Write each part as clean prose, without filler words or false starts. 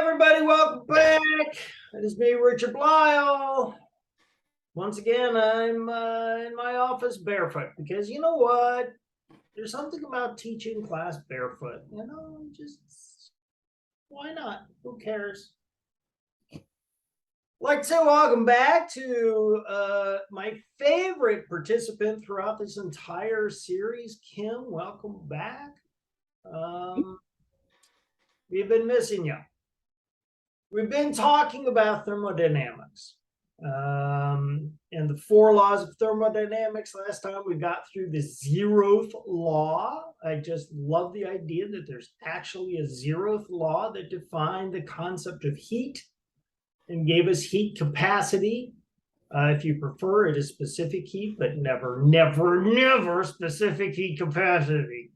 everybody, welcome back. It is me, Richard Blyle. Once again, I'm in my office barefoot because you know what? There's something about teaching class barefoot. Just why not? Who cares? Like to say welcome back to my favorite participant throughout this entire series, Kim. Welcome back. We've been missing you. We've been talking about thermodynamics and the 4 laws of thermodynamics. Last time we got through the 0th law. I just love the idea that there's actually a 0th law that defined the concept of heat and gave us heat capacity. If you prefer, it is specific heat, but never, never, never specific heat capacity.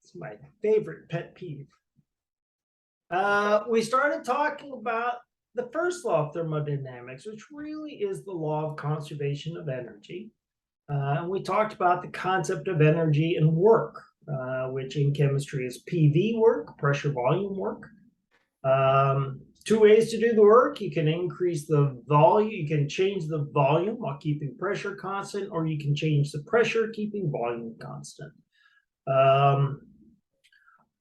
It's my favorite pet peeve. We started talking about the first law of thermodynamics, which really is the law of conservation of energy. And we talked about the concept of energy and work, which in chemistry is PV work, pressure volume work. 2 ways to do the work. You can increase the volume, you can change the volume while keeping pressure constant, or you can change the pressure, keeping volume constant.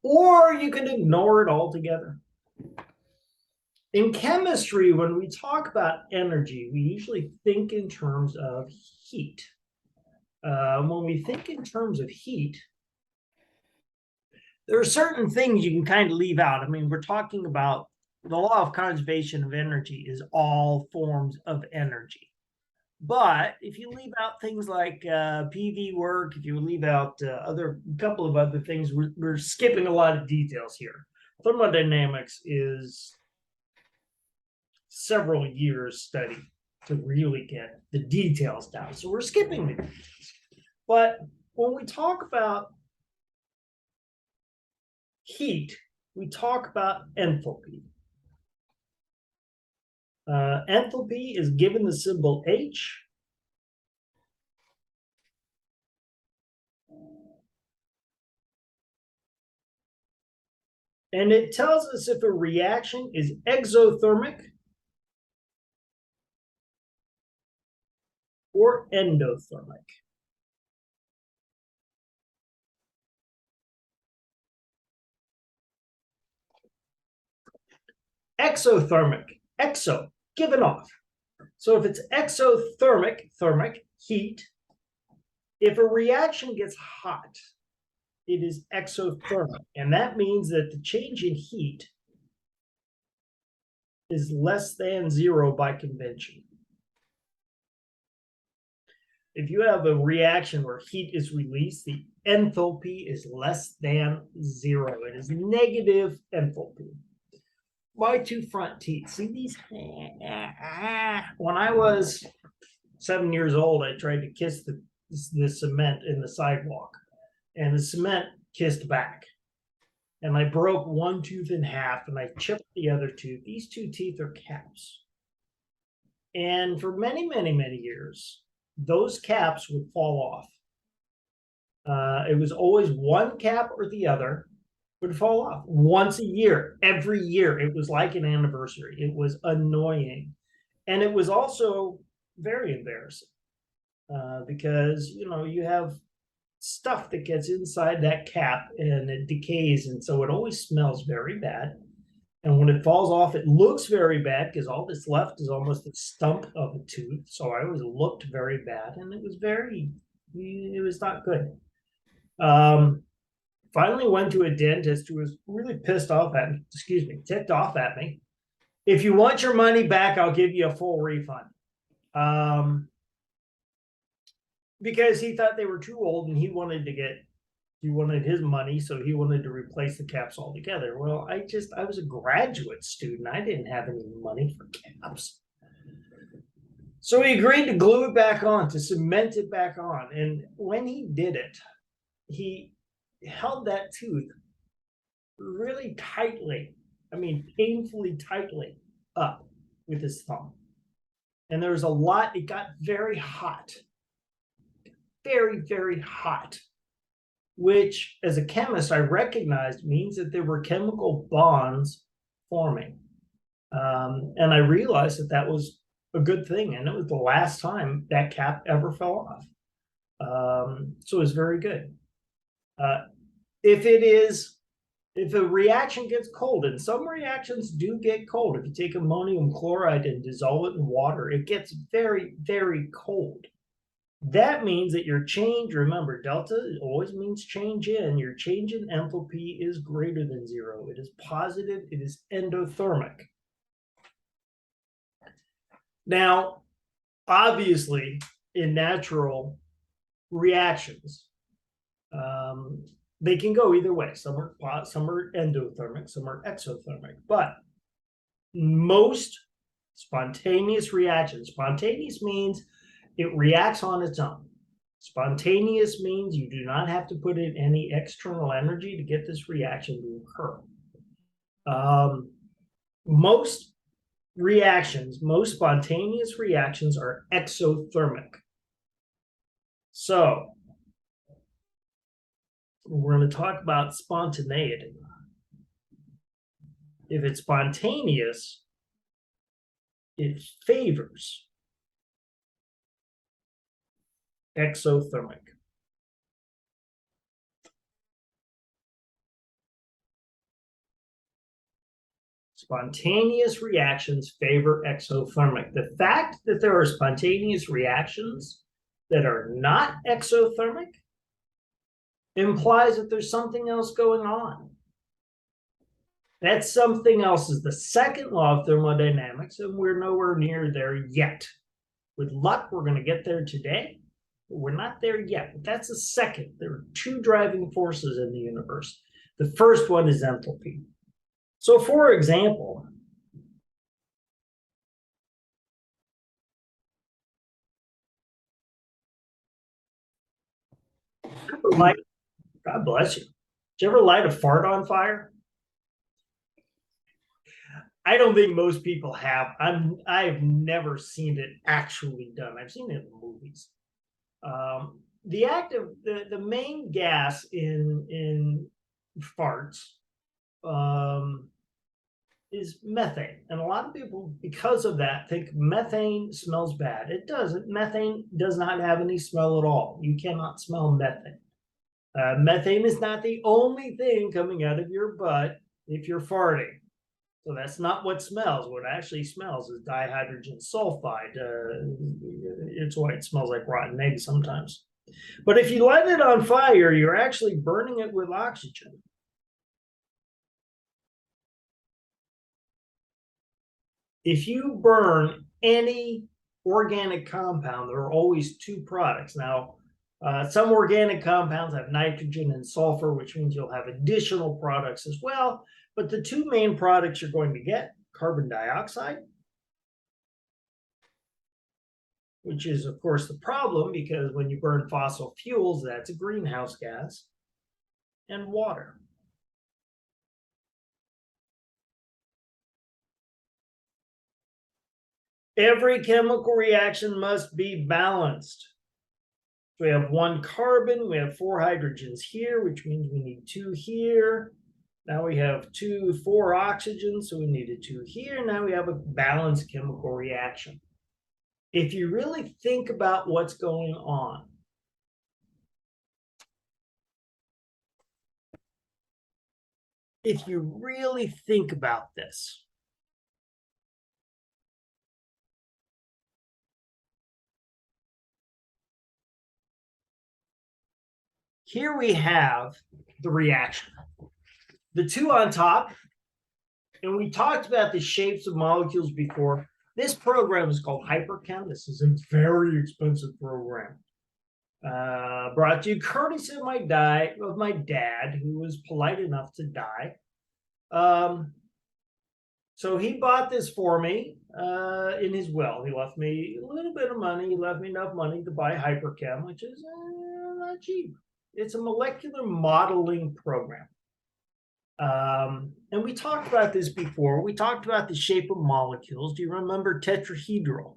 Or you can ignore it altogether. In chemistry, when we talk about energy, we usually think in terms of heat. When we think in terms of heat, there are certain things you can kind of leave out. I mean, we're talking about the law of conservation of energy is all forms of energy. But if you leave out things like PV work, if you leave out a couple of other things, we're skipping a lot of details here. Thermodynamics is several years study to really get the details down. So we're skipping the details. But when we talk about heat, we talk about enthalpy. Enthalpy is given the symbol H. And it tells us if a reaction is exothermic or endothermic. Exothermic, exo, given off. So if it's exothermic, thermic, heat, if a reaction gets hot, it is exothermic. And that means that the change in heat is less than 0 by convention. If you have a reaction where heat is released, the enthalpy is less than 0. It is negative enthalpy. My 2 front teeth, see these? When I was 7 years old, I tried to kiss the cement in the sidewalk, and the cement kissed back. And I broke 1 tooth in half, and I chipped the other tooth. These 2 teeth are caps. And for many, many, many years, those caps would fall off. It was always one cap or the other would fall off once a year, every year. It was like an anniversary. It was annoying. And it was also very embarrassing because, you have stuff that gets inside that cap and it decays. And so it always smells very bad. And when it falls off, it looks very bad because all that's left is almost a stump of a tooth. So I always looked very bad, and it was not good. Finally went to a dentist who was really ticked off at me. If you want your money back, I'll give you a full refund. Because he thought they were too old and he wanted his money, so he wanted to replace the caps altogether. Well, I was a graduate student. I didn't have any money for caps. So he agreed to glue it back on, to cement it back on. And when he did it, he held that tooth really tightly, painfully tightly up with his thumb. And there was it got very hot. Very, very hot. which as a chemist I recognized means that there were chemical bonds forming. And I realized that that was a good thing. And it was the last time that cap ever fell off. So it was very good. If a reaction gets cold, and some reactions do get cold, if you take ammonium chloride and dissolve it in water, it gets very, very cold. That means that your change, remember, delta always means change in. Your change in enthalpy is greater than zero. It is positive. It is endothermic. Now, obviously, in natural reactions, they can go either way. Some are endothermic, some are exothermic. But most spontaneous reactions, spontaneous means it reacts on its own. Spontaneous means you do not have to put in any external energy to get this reaction to occur. Most spontaneous reactions are exothermic. So we're going to talk about spontaneity. If it's spontaneous, it favors exothermic. Spontaneous reactions favor exothermic. The fact that there are spontaneous reactions that are not exothermic implies that there's something else going on. That something else is the second law of thermodynamics, and we're nowhere near there yet. With luck, we're going to get there today, but we're not there yet. But that's the second. There are two driving forces in the universe. The first one is enthalpy. So, for example, God bless you. Did you ever light a fart on fire? I don't think most people have. I've never seen it actually done. I've seen it in movies. The main gas in farts is methane, and a lot of people, because of that, think methane smells bad. It doesn't. Methane does not have any smell at all. You cannot smell methane. Methane is not the only thing coming out of your butt if you're farting. So that's not what smells. What actually smells is dihydrogen sulfide. It's why it smells like rotten eggs sometimes. But if you light it on fire, you're actually burning it with oxygen. If you burn any organic compound, there are always two products. Now, some organic compounds have nitrogen and sulfur, which means you'll have additional products as well. But the two main products you're going to get, carbon dioxide, which is, of course, the problem because when you burn fossil fuels, that's a greenhouse gas, and water. Every chemical reaction must be balanced. So we have one carbon, we have 4 hydrogens here, which means we need 2 here. Now we have 4 oxygens, so we needed 2 here. Now we have a balanced chemical reaction. If you really think about what's going on, if you really think about this, here we have the reaction. The 2 on top, and we talked about the shapes of molecules before. This program is called Hyperchem. This is a very expensive program. Brought to you courtesy of my dad, who was polite enough to die. So he bought this for me in his will. He left me a little bit of money. He left me enough money to buy Hyperchem, which is not cheap. It's a molecular modeling program. And we talked about this before. We talked about the shape of molecules. Do you remember tetrahedral?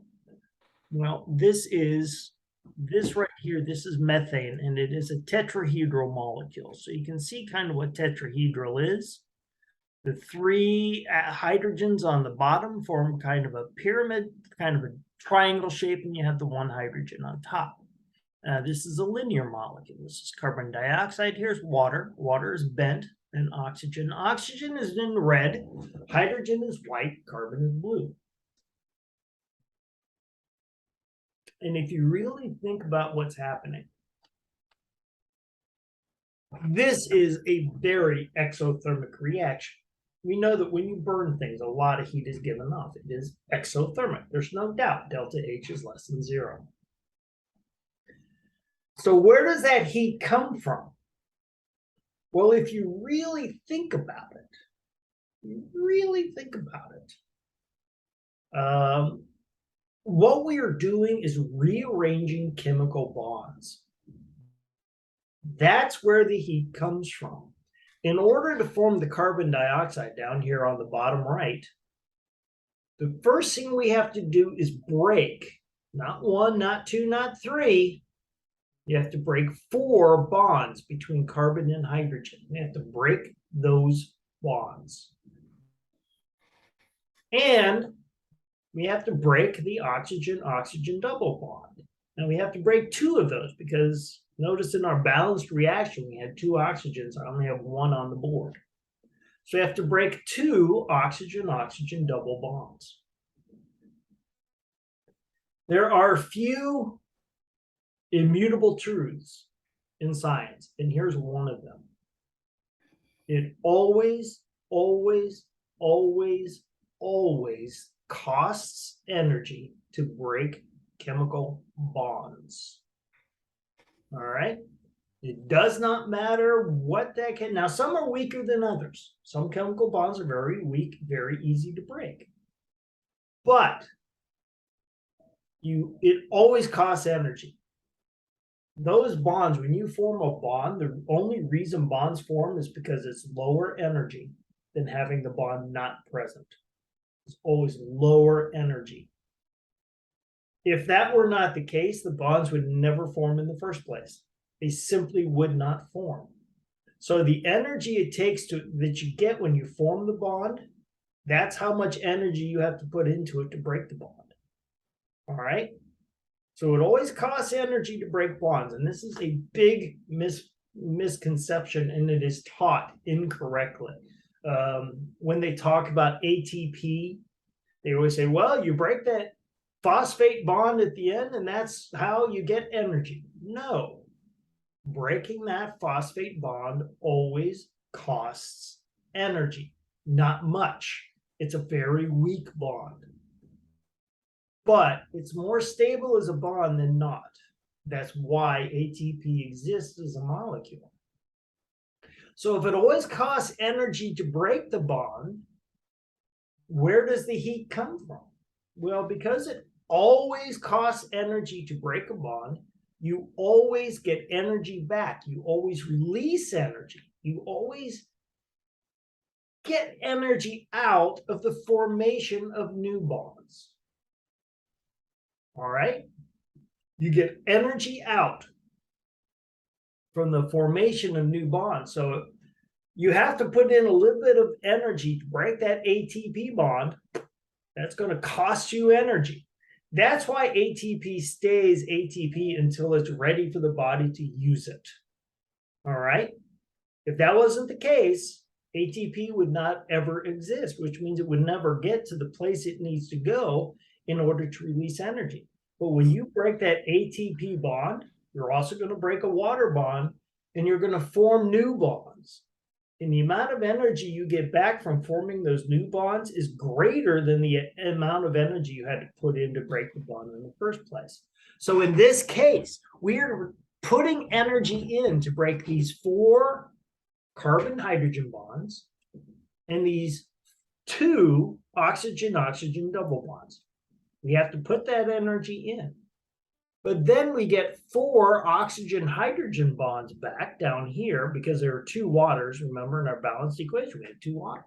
Well, this is This right here, this is methane, and it is a tetrahedral molecule. So you can see kind of what tetrahedral is. The three hydrogens on the bottom form kind of a pyramid, kind of a triangle shape, and you have the one hydrogen on top. This is a linear molecule. This is carbon dioxide. Here's water. Water is bent, and oxygen. Oxygen is in red. Hydrogen is white. Carbon is blue. And if you really think about what's happening, this is a very exothermic reaction. We know that when you burn things, a lot of heat is given off. It is exothermic. There's no doubt delta H is less than 0. So where does that heat come from? Well, if you really think about it, what we are doing is rearranging chemical bonds. That's where the heat comes from. In order to form the carbon dioxide down here on the bottom right, the first thing we have to do is break, not 1, not 2, not 3. You have to break 4 bonds between carbon and hydrogen. We have to break those bonds. And we have to break the oxygen-oxygen double bond. And we have to break 2 of those because notice in our balanced reaction, we had 2 oxygens. I only have 1 on the board. So we have to break 2 oxygen-oxygen double bonds. There are few immutable truths in science, and here's one of them. It always, always, always, always costs energy to break chemical bonds. All right? It does not matter what that can. Now, some are weaker than others. Some chemical bonds are very weak, very easy to break. But it always costs energy. Those bonds, when you form a bond, the only reason bonds form is because it's lower energy than having the bond not present. It's always lower energy. If that were not the case, the bonds would never form in the first place. They simply would not form. So the energy it takes that you get when you form the bond, that's how much energy you have to put into it to break the bond. All right? So it always costs energy to break bonds. And this is a big misconception, and it is taught incorrectly. When they talk about ATP, they always say, well, you break that phosphate bond at the end, and that's how you get energy. No. Breaking that phosphate bond always costs energy. Not much. It's a very weak bond. But it's more stable as a bond than not. That's why ATP exists as a molecule. So if it always costs energy to break the bond, where does the heat come from? Well, because it always costs energy to break a bond, you always get energy back. You always release energy. You always get energy out of the formation of new bonds. All right? You get energy out from the formation of new bonds. So you have to put in a little bit of energy to break that ATP bond. That's going to cost you energy. That's why ATP stays ATP until it's ready for the body to use it. All right? If that wasn't the case, ATP would not ever exist, which means it would never get to the place it needs to go in order to release energy. But when you break that ATP bond, you're also going to break a water bond, and you're going to form new bonds. And the amount of energy you get back from forming those new bonds is greater than the amount of energy you had to put in to break the bond in the first place. So in this case, we are putting energy in to break these 4 carbon-hydrogen bonds and these 2 oxygen-oxygen double bonds. We have to put that energy in. But then we get 4 oxygen-hydrogen bonds back down here because there are 2 waters. Remember, in our balanced equation, we have 2 waters.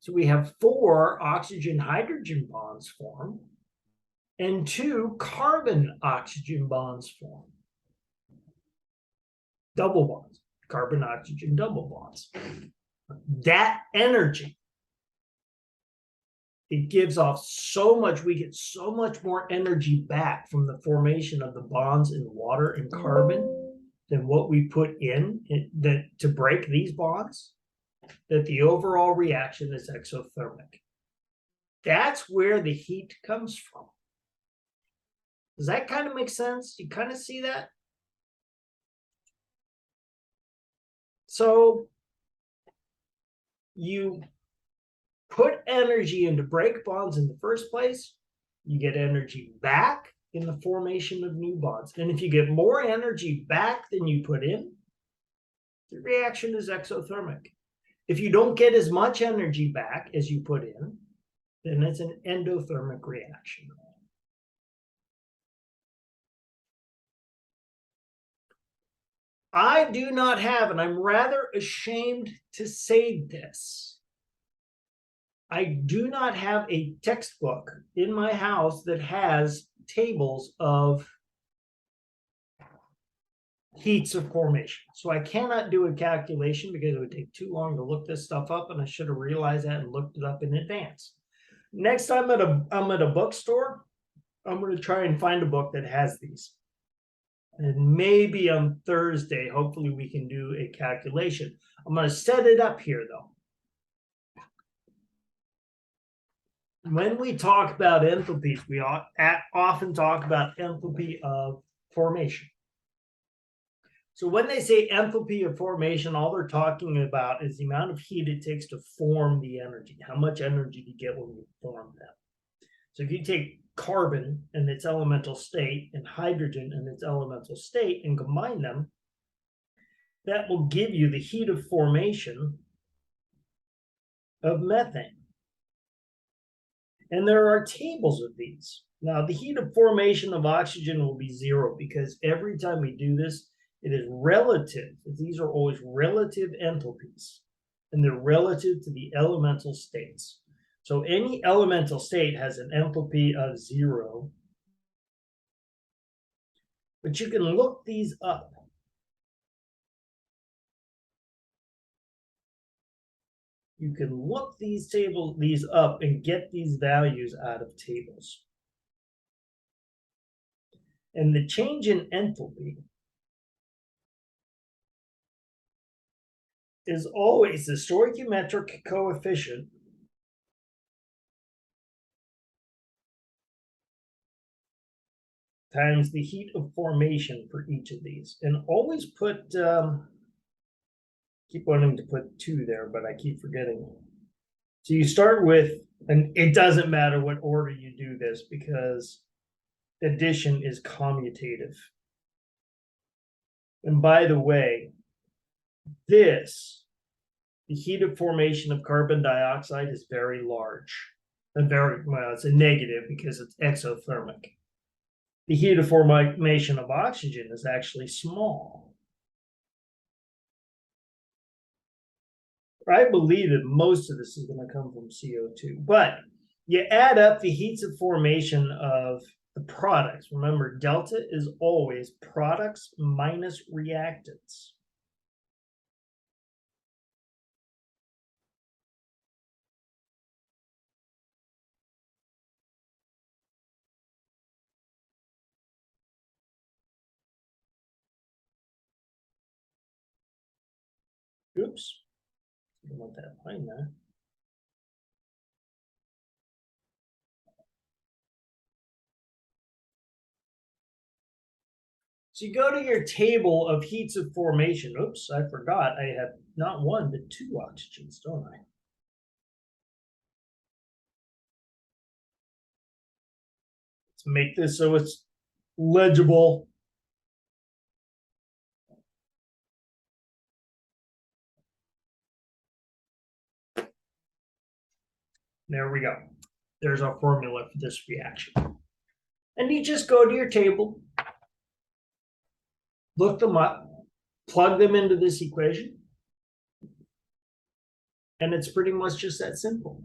So we have 4 oxygen-hydrogen bonds formed. and 2 carbon-oxygen bonds form. Double bonds, carbon-oxygen double bonds. That energy, it gives off so much, we get so much more energy back from the formation of the bonds in water and carbon than what we put in that to break these bonds, that the overall reaction is exothermic. That's where the heat comes from. Does that kind of make sense? You kind of see that? So you put energy in to break bonds in the first place, you get energy back in the formation of new bonds. And if you get more energy back than you put in, the reaction is exothermic. If you don't get as much energy back as you put in, then it's an endothermic reaction. I do not have, and I'm rather ashamed to say this, I do not have a textbook in my house that has tables of heats of formation. So I cannot do a calculation because it would take too long to look this stuff up, and I should have realized that and looked it up in advance. Next time I'm at a bookstore, I'm going to try and find a book that has these. And maybe on Thursday, hopefully we can do a calculation. I'm going to set it up here, though. When we talk about enthalpies, we often talk about enthalpy of formation. So when they say enthalpy of formation, all they're talking about is the amount of heat it takes to form the energy. How much energy do you get when you form them? So if you take carbon in its elemental state and hydrogen in its elemental state and combine them, that will give you the heat of formation of methane. And there are tables of these. Now, the heat of formation of oxygen will be 0 because every time we do this, it is relative. These are always relative enthalpies, and they're relative to the elemental states. So any elemental state has an enthalpy of 0. But you can look these up. You can look these up and get these values out of tables. And the change in enthalpy is always the stoichiometric coefficient times the heat of formation for each of these. And always put, keep wanting to put 2 there, but I keep forgetting. So you start with, and it doesn't matter what order you do this because addition is commutative. And by the way, the heat of formation of carbon dioxide is very large. And well, it's a negative because it's exothermic. The heat of formation of oxygen is actually small. I believe that most of this is going to come from CO2, but you add up the heats of formation of the products. Remember, delta is always products minus reactants. Oops, I don't want that line there. So you go to your table of heats of formation. Oops, I forgot. I have not 1, but 2 oxygens, don't I? Let's make this so it's legible. There we go. There's our formula for this reaction. And you just go to your table, look them up, plug them into this equation, and it's pretty much just that simple.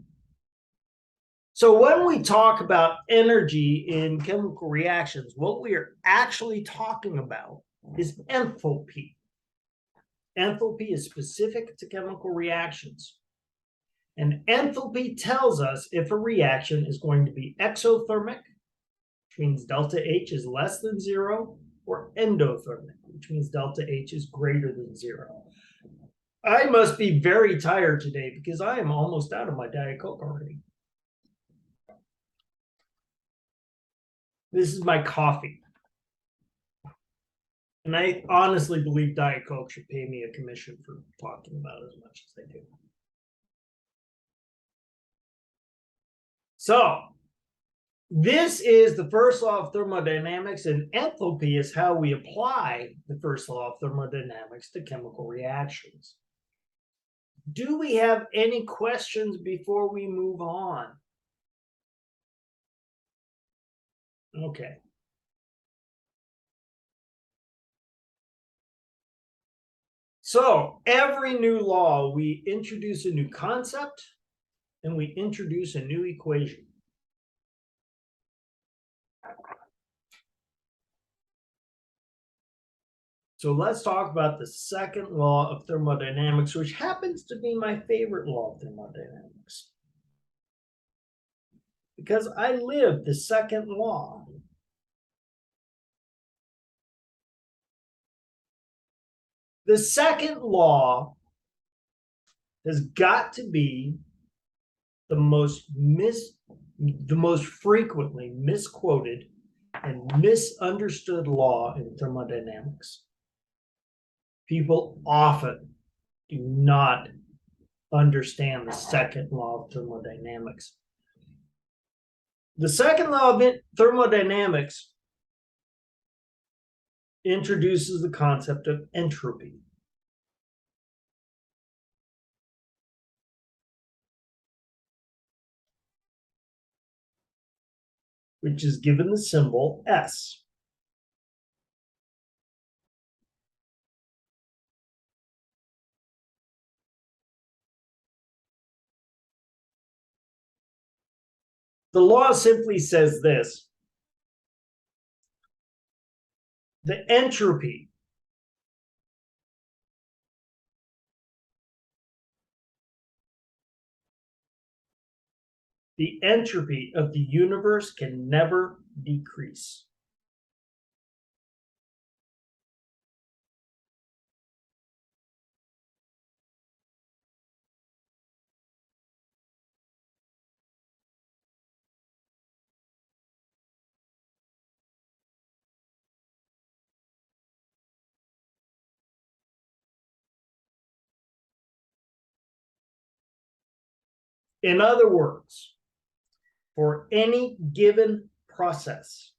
So when we talk about energy in chemical reactions, what we are actually talking about is enthalpy. Enthalpy is specific to chemical reactions. And enthalpy tells us if a reaction is going to be exothermic, which means delta H is less than 0, or endothermic, which means delta H is greater than 0. I must be very tired today because I am almost out of my Diet Coke already. This is my coffee. And I honestly believe Diet Coke should pay me a commission for talking about it as much as they do. So, this is the first law of thermodynamics, and enthalpy is how we apply the first law of thermodynamics to chemical reactions. Do we have any questions before we move on? Okay. So every new law, we introduce a new concept and we introduce a new equation. So let's talk about the second law of thermodynamics, which happens to be my favorite law of thermodynamics, because I live the second law. The second law has got to be the most frequently misquoted and misunderstood law in thermodynamics. People often do not understand the second law of thermodynamics. The second law of thermodynamics introduces the concept of entropy. Which is given the symbol S. The law simply says this: the entropy of the universe can never decrease. In other words, for any given process,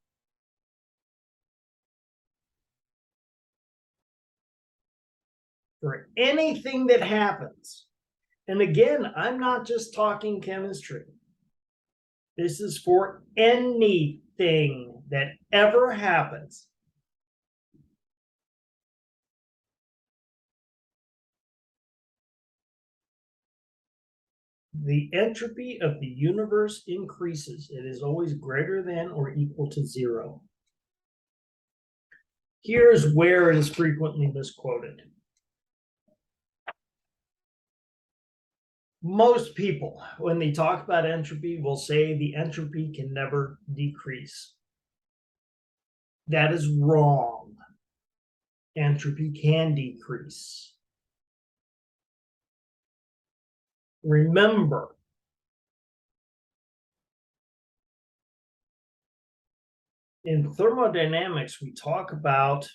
for anything that happens, and again, I'm not just talking chemistry. This is for anything that ever happens. The entropy of the universe increases. It is always greater than or equal to 0. Here's where it is frequently misquoted. Most people, when they talk about entropy, will say the entropy can never decrease. That is wrong. Entropy can decrease. Remember, in thermodynamics, we talk about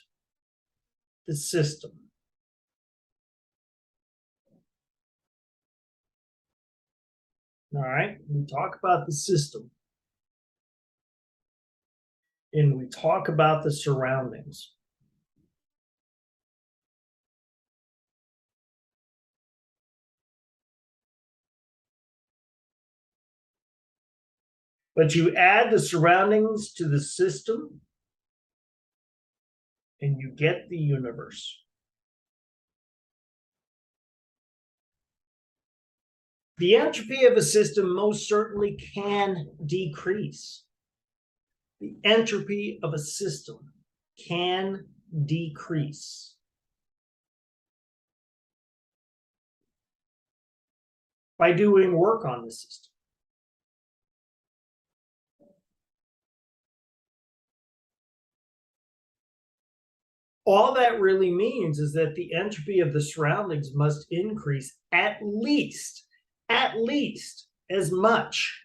the system. All right, we talk about the system. And we talk about the surroundings. But you add the surroundings to the system, and you get the universe. The entropy of a system most certainly can decrease. The entropy of a system can decrease by doing work on the system. All that really means is that the entropy of the surroundings must increase at least as much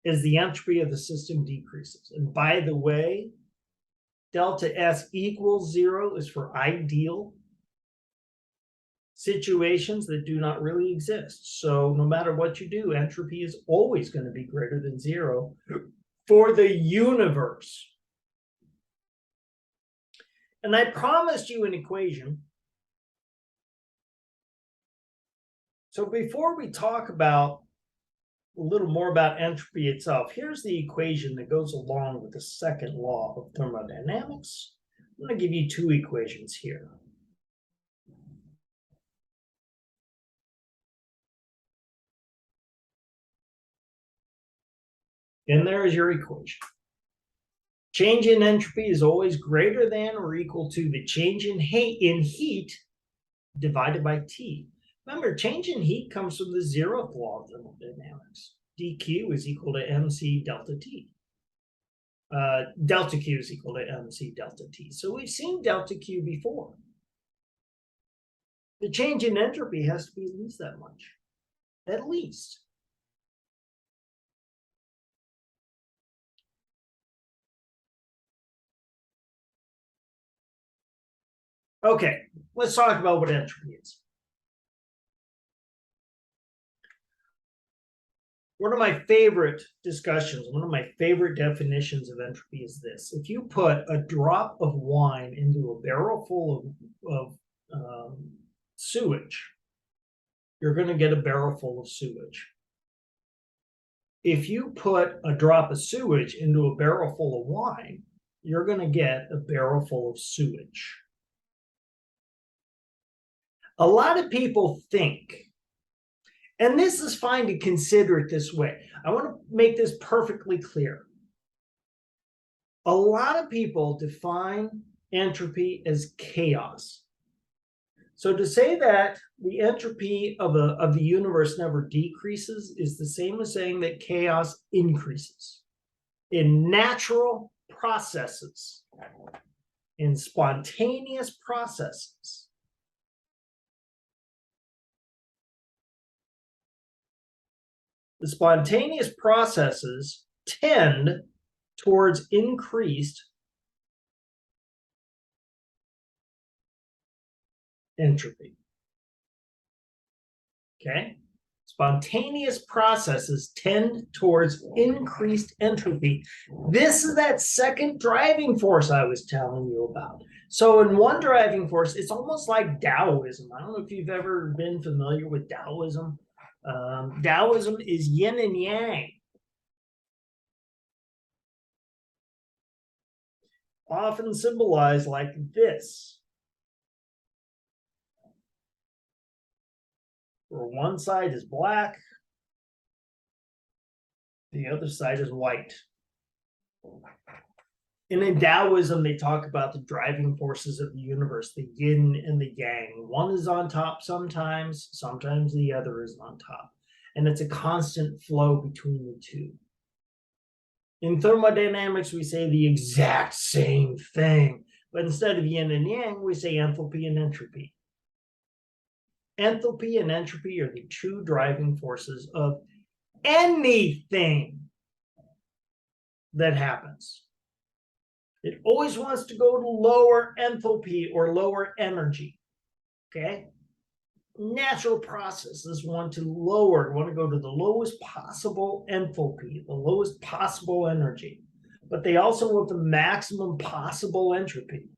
as the entropy of the system decreases. And by the way, delta S equals 0 is for ideal situations that do not really exist. So no matter what you do, entropy is always going to be greater than 0 for the universe. And I promised you an equation. So before we talk about a little more about entropy itself, here's the equation that goes along with the second law of thermodynamics. I'm going to give you two equations here. And there is your equation. Change in entropy is always greater than or equal to the change in heat divided by T. Remember, change in heat comes from the 0th law of thermodynamics. dq is equal to mc delta T. Delta Q is equal to mc delta T. So we've seen delta Q before. The change in entropy has to be at least that much. At least. Okay, let's talk about what entropy is. One of my favorite discussions, one of my favorite definitions of entropy is this. If you put a drop of wine into a barrel full of sewage, you're going to get a barrel full of sewage. If you put a drop of sewage into a barrel full of wine, you're going to get a barrel full of sewage. A lot of people think, and this is fine to consider it this way. I want to make this perfectly clear. A lot of people define entropy as chaos. So to say that the entropy of the universe never decreases is the same as saying that chaos increases. In natural processes, in spontaneous processes, the spontaneous processes tend towards increased entropy. Okay? Spontaneous processes tend towards increased entropy. This is that second driving force I was telling you about. So in one driving force, it's almost like Taoism. I don't know if you've ever been familiar with Taoism. Taoism is yin and yang. Often symbolized like this. Where one side is black, the other side is white. And in Taoism, they talk about the driving forces of the universe, the yin and the yang. One is on top sometimes the other is on top. And it's a constant flow between the two. In thermodynamics, we say the exact same thing. But instead of yin and yang, we say enthalpy and entropy. Enthalpy and entropy are the two driving forces of anything that happens. It always wants to go to lower enthalpy or lower energy. Okay? Natural processes want to go to the lowest possible enthalpy, the lowest possible energy. But they also want the maximum possible entropy.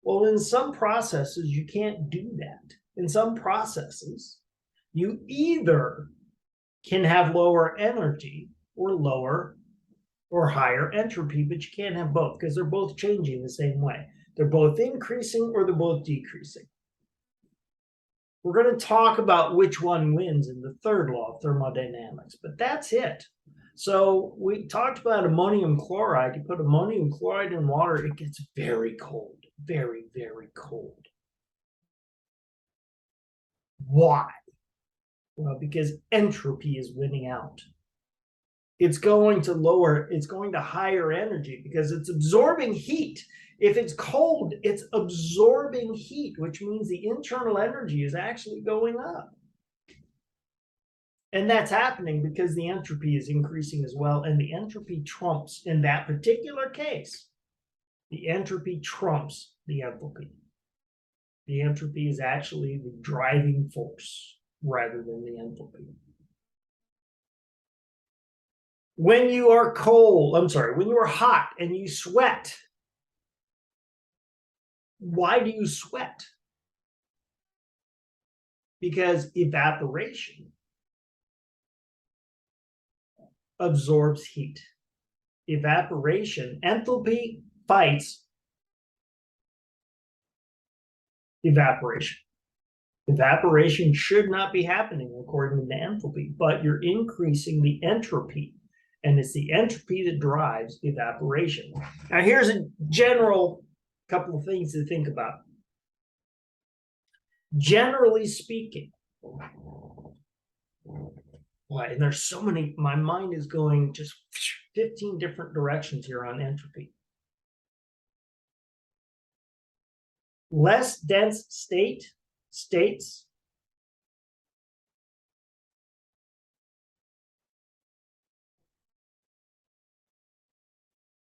Well, in some processes, you can't do that. In some processes, you either can have lower energy or lower or higher entropy, but you can't have both because they're both changing the same way. They're both increasing or they're both decreasing. We're going to talk about which one wins in the third law of thermodynamics, but that's it. So we talked about ammonium chloride. You put ammonium chloride in water, it gets very cold, very, very cold. Why? Well, because entropy is winning out. It's going to higher energy because it's absorbing heat. If it's cold, it's absorbing heat, which means the internal energy is actually going up. And that's happening because the entropy is increasing as well. And the entropy trumps, in that particular case, the entropy trumps the enthalpy. The entropy is actually the driving force rather than the enthalpy. When you are when you are hot and you sweat, why do you sweat? Because evaporation absorbs heat. Evaporation, enthalpy fights evaporation. Evaporation should not be happening according to enthalpy, but you're increasing the entropy, and it's the entropy that drives evaporation. Now, here's a general couple of things to think about. Generally speaking, and there's so many, my mind is going just 15 different directions here on entropy. Less dense states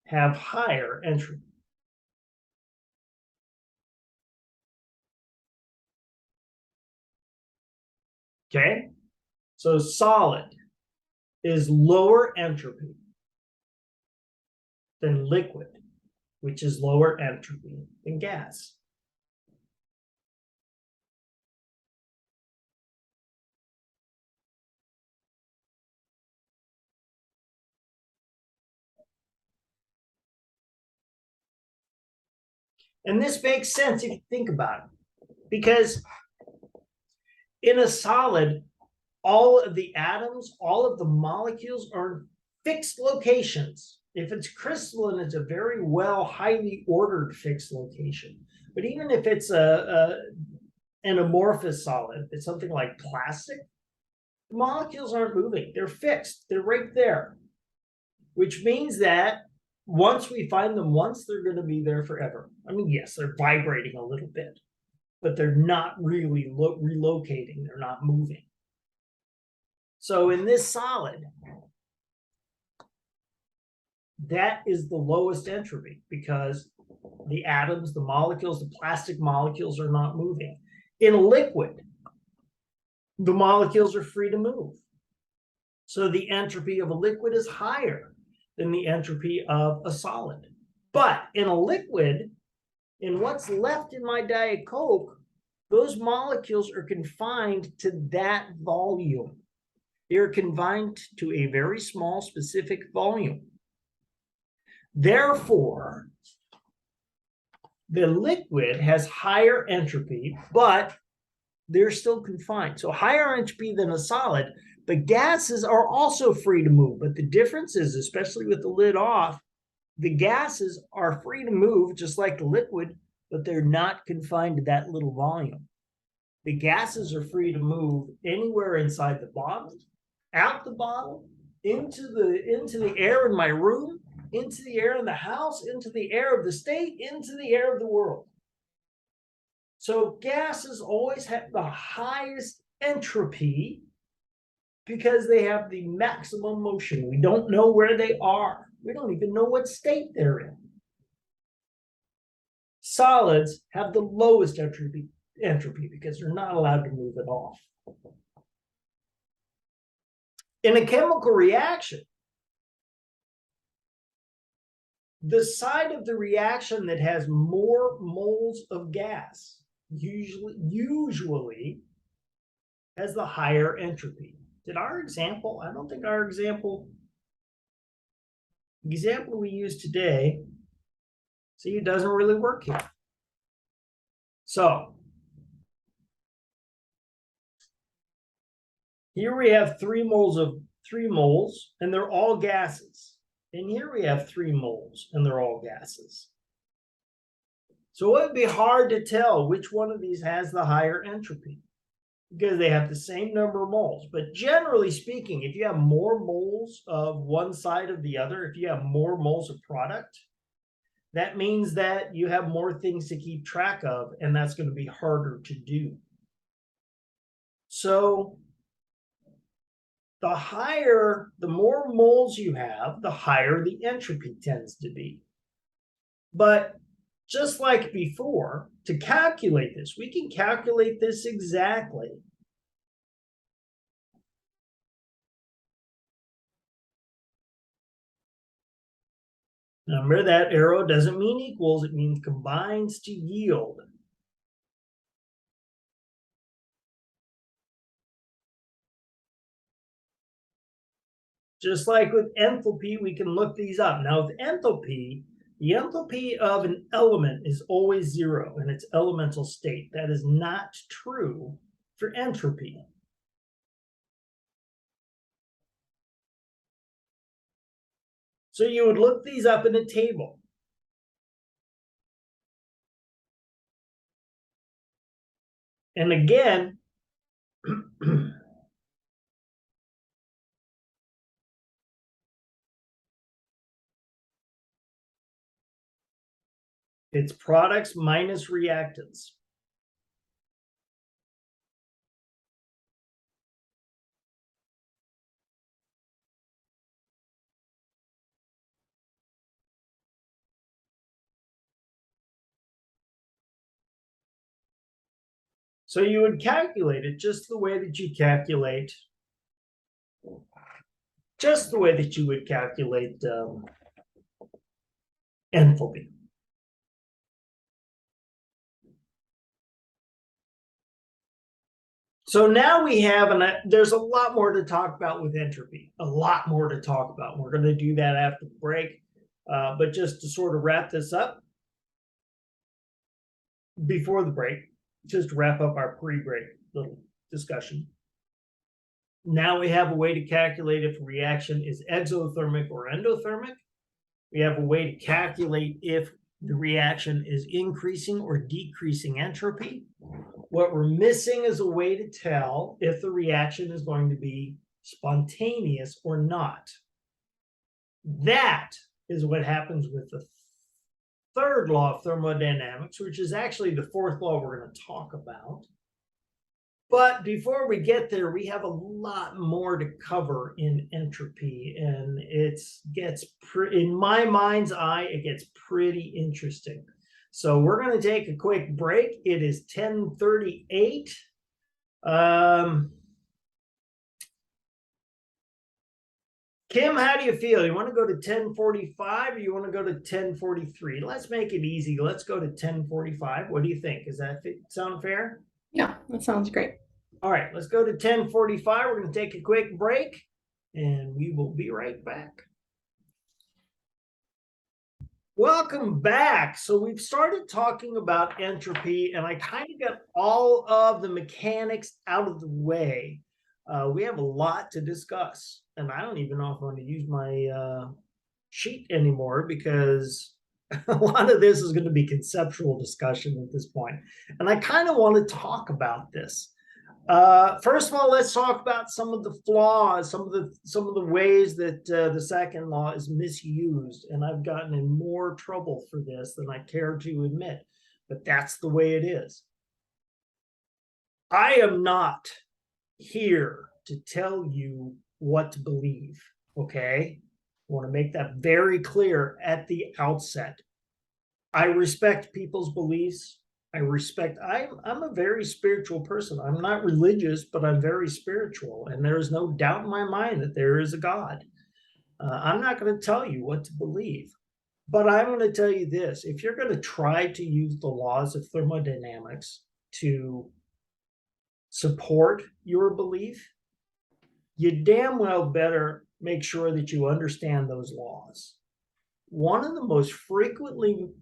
have higher entropy. Okay, so solid is lower entropy than liquid, which is lower entropy than gas. And this makes sense if you think about it, because in a solid, all of the atoms, all of the molecules are in fixed locations. If it's crystalline, it's a very well, highly ordered fixed location. But even if it's an amorphous solid, it's something like plastic, the molecules aren't moving. They're fixed. They're right there, which means that once we find them once, they're going to be there forever. I mean, yes, they're vibrating a little bit, but they're not really relocating. They're not moving. So in this solid, that is the lowest entropy because the atoms, the molecules, the plastic molecules are not moving. In a liquid, the molecules are free to move. So the entropy of a liquid is higher than the entropy of a solid. But in a liquid, in what's left in my Diet Coke, those molecules are confined to that volume. They're confined to a very small specific volume. Therefore, the liquid has higher entropy, but they're still confined. So higher entropy than a solid, but gases are also free to move. But the difference is, especially with the lid off, the gases are free to move just like the liquid, but they're not confined to that little volume. The gases are free to move anywhere inside the bottle, out the bottle, into the air in my room, into the air in the house, into the air of the state, into the air of the world. So gases always have the highest entropy because they have the maximum motion. We don't know where they are. We don't even know what state they're in. Solids have the lowest entropy because they're not allowed to move at all. In a chemical reaction, the side of the reaction that has more moles of gas usually has the higher entropy. Did our example, I don't think our example we use today, see, it doesn't really work here. So Here we have 3 moles, and they're all gases. And here we have 3 moles, and they're all gases. So it would be hard to tell which one of these has the higher entropy because they have the same number of moles. But generally speaking, if you have more moles of one side of the other, if you have more moles of product, that means that you have more things to keep track of, and that's going to be harder to do. So the more moles you have, the higher the entropy tends to be. But just like before, to calculate this, we can calculate this exactly. Remember, that arrow doesn't mean equals, it means combines to yield. Just like with enthalpy, we can look these up. Now with enthalpy, the enthalpy of an element is always 0 in its elemental state. That is not true for entropy. So you would look these up in a table. And again, it's products minus reactants. So you would calculate it just the way that you calculate, enthalpy. So now we have, and there's a lot more to talk about with entropy, a lot more to talk about. We're going to do that after the break. But just to sort of wrap this up before the break, just to wrap up our pre-break little discussion. Now we have a way to calculate if a reaction is exothermic or endothermic. We have a way to calculate if the reaction is increasing or decreasing entropy. What we're missing is a way to tell if the reaction is going to be spontaneous or not. That is what happens with the third law of thermodynamics, which is actually the fourth law we're going to talk about. But before we get there, we have a lot more to cover in entropy, and in my mind's eye, it gets pretty interesting. So we're going to take a quick break. It is 10:38. Kim, how do you feel? You want to go to 10:45 or you want to go to 10:43? Let's make it easy. Let's go to 10:45. What do you think? Does that sound fair? Yeah, that sounds great. All right, let's go to 10:45. We're going to take a quick break, and we will be right back. Welcome back. So we've started talking about entropy, and I kind of got all of the mechanics out of the way. We have a lot to discuss, and I don't even know if I want to use my sheet anymore because a lot of this is going to be conceptual discussion at this point. And I kind of want to talk about this. First of all, let's talk about some of the flaws, some of the ways that the second law is misused, and I've gotten in more trouble for this than I care to admit, but that's the way it is. I am not here to tell you what to believe, okay? I want to make that very clear at the outset. I respect people's beliefs. I'm a very spiritual person. I'm not religious, but I'm very spiritual. And there is no doubt in my mind that there is a God. I'm not going to tell you what to believe, but I'm going to tell you this. If you're going to try to use the laws of thermodynamics to support your belief, you damn well better make sure that you understand those laws. One of the most frequent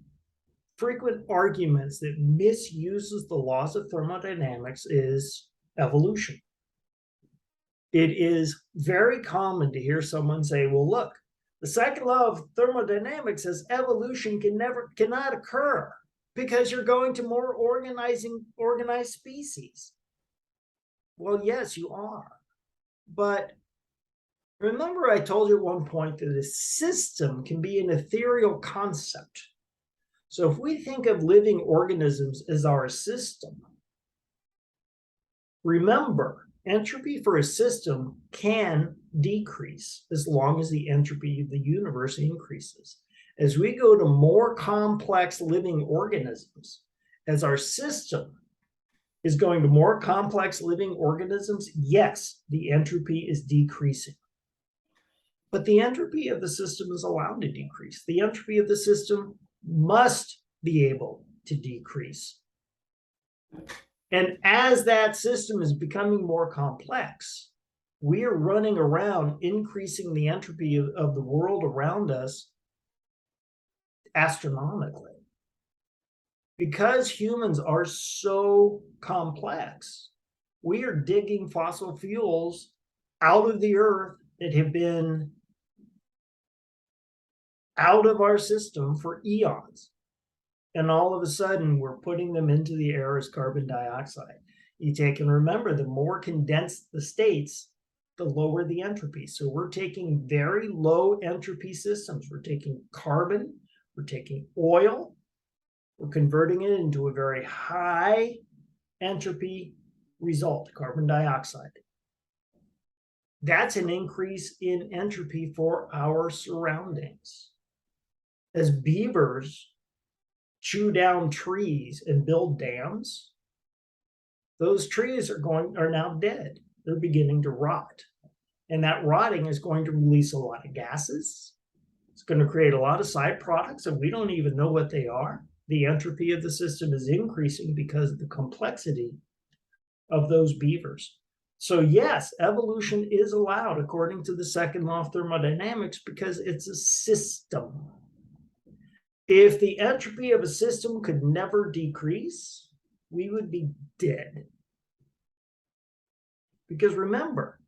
arguments that misuses the laws of thermodynamics is evolution. It is very common to hear someone say, well, look, the second law of thermodynamics says evolution cannot occur because you're going to more organized species. Well, yes, you are. But remember, I told you at one point that a system can be an ethereal concept. So if we think of living organisms as our system, remember, entropy for a system can decrease as long as the entropy of the universe increases. As we go to more complex living organisms, as our system is going to more complex living organisms, yes, the entropy is decreasing. But the entropy of the system is allowed to decrease. The entropy of the system must be able to decrease. And as that system is becoming more complex, we are running around increasing the entropy of the world around us astronomically. Because humans are so complex, we are digging fossil fuels out of the earth that have been out of our system for eons. And all of a sudden, we're putting them into the air as carbon dioxide. You take and remember, the more condensed the states, the lower the entropy. So we're taking very low entropy systems. We're taking carbon, we're taking oil, we're converting it into a very high entropy result, carbon dioxide. That's an increase in entropy for our surroundings. As beavers chew down trees and build dams, those trees are now dead. They're beginning to rot. And that rotting is going to release a lot of gases. It's going to create a lot of side products, and we don't even know what they are. The entropy of the system is increasing because of the complexity of those beavers. So yes, evolution is allowed according to the second law of thermodynamics because it's a system. If the entropy of a system could never decrease, we would be dead. Because remember,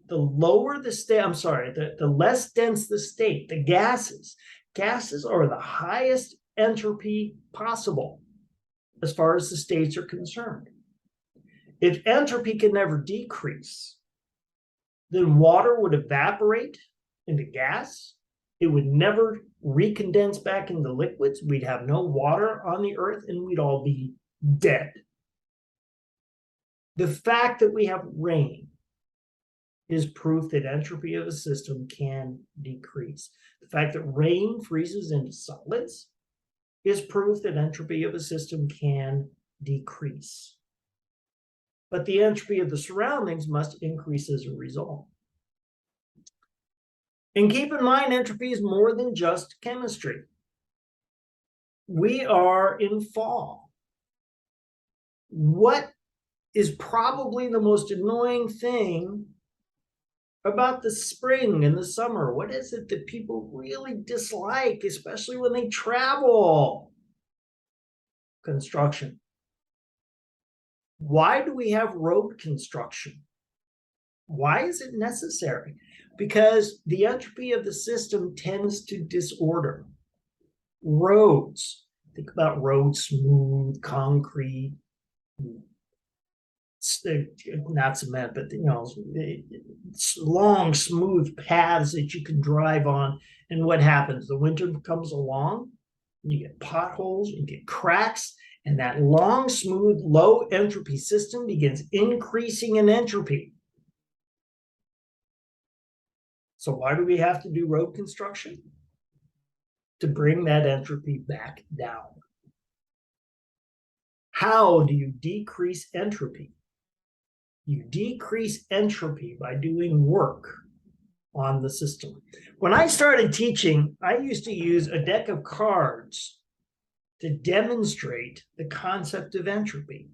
the lower the state, the less dense the state, the gases are the highest entropy possible as far as the states are concerned. If entropy can never decrease, then water would evaporate into gas. It would never recondense back into liquids. We'd have no water on the earth and we'd all be dead. The fact that we have rain is proof that entropy of a system can decrease. The fact that rain freezes into solids is proof that entropy of a system can decrease. But the entropy of the surroundings must increase as a result. And keep in mind, entropy is more than just chemistry. We are in fall. What is probably the most annoying thing about the spring and the summer? What is it that people really dislike, especially when they travel? Construction. Why do we have road construction? Why is it necessary? Because the entropy of the system tends to disorder. Roads, think about roads, smooth, concrete, not cement, but long, smooth paths that you can drive on. And what happens? The winter comes along, you get potholes, you get cracks, and that long, smooth, low entropy system begins increasing in entropy. So why do we have to do road construction? To bring that entropy back down. How do you decrease entropy? You decrease entropy by doing work on the system. When I started teaching, I used to use a deck of cards to demonstrate the concept of entropy.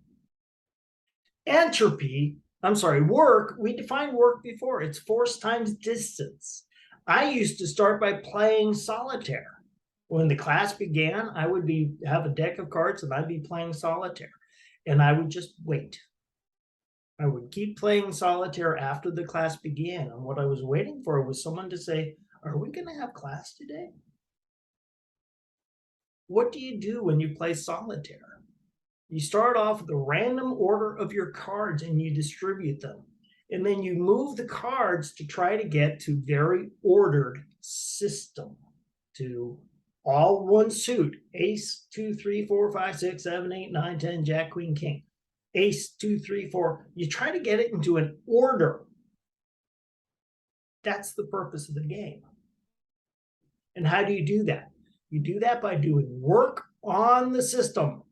Work, we defined work before. It's force times distance. I used to start by playing solitaire. When the class began, I would have a deck of cards and I'd be playing solitaire. And I would just wait. I would keep playing solitaire after the class began. And what I was waiting for was someone to say, are we going to have class today? What do you do when you play solitaire? You start off with a random order of your cards and you distribute them. And then you move the cards to try to get to very ordered system, to all one suit: ace, 2, 3, 4, 5, 6, 7, 8, 9, 10, jack, queen, king. Ace, 2, 3, 4. You try to get it into an order. That's the purpose of the game. And how do you do that? You do that by doing work on the system.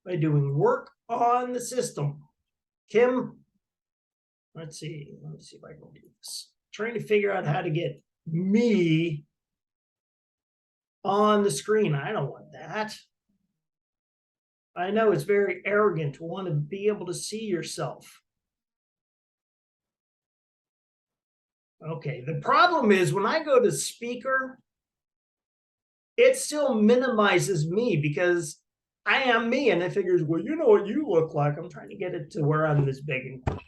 By doing work on the system. Kim, let's see if I can do this. Trying to figure out how to get me on the screen. I don't want that. I know it's very arrogant to want to be able to see yourself. Okay, the problem is when I go to speaker, it still minimizes me because I am me, and it figures, well, you know what you look like. I'm trying to get it to where I'm this big. And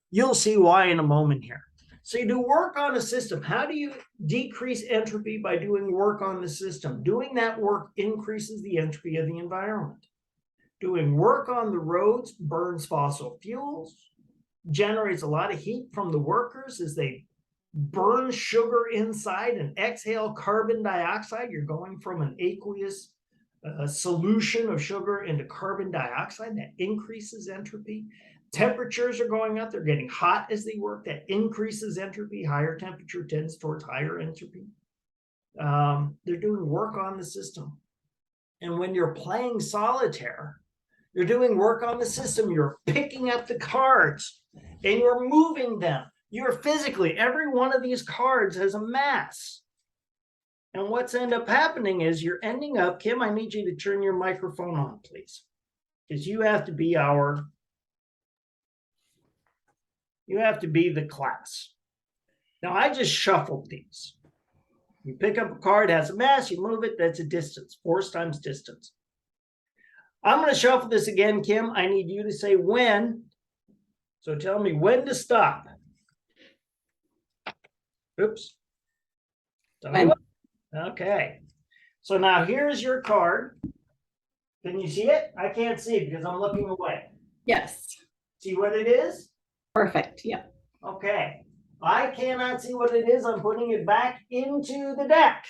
you'll see why in a moment here. So you do work on a system. How do you decrease entropy? By doing work on the system. Doing that work increases the entropy of the environment. Doing work on the roads burns fossil fuels, generates a lot of heat from the workers as they burn sugar inside and exhale carbon dioxide. You're going from an aqueous solution of sugar into carbon dioxide. That increases entropy. Temperatures are going up. They're getting hot as they work. That increases entropy. Higher temperature tends towards higher entropy. They're doing work on the system. And when you're playing solitaire, you're doing work on the system. You're picking up the cards and you're moving them. You're physically, every one of these cards has a mass. And what's end up happening is you're ending up, Kim, I need you to turn your microphone on, please. Because you have to be the class. Now, I just shuffled these. You pick up a card, has a mass, you move it, that's a distance, force times distance. I'm going to shuffle this again, Kim. I need you to say when. So tell me when to stop. Oops. Okay. So now here's your card. Can you see it? I can't see it because I'm looking away. Yes. See what it is? Perfect. Yeah. Okay. I cannot see what it is. I'm putting it back into the deck.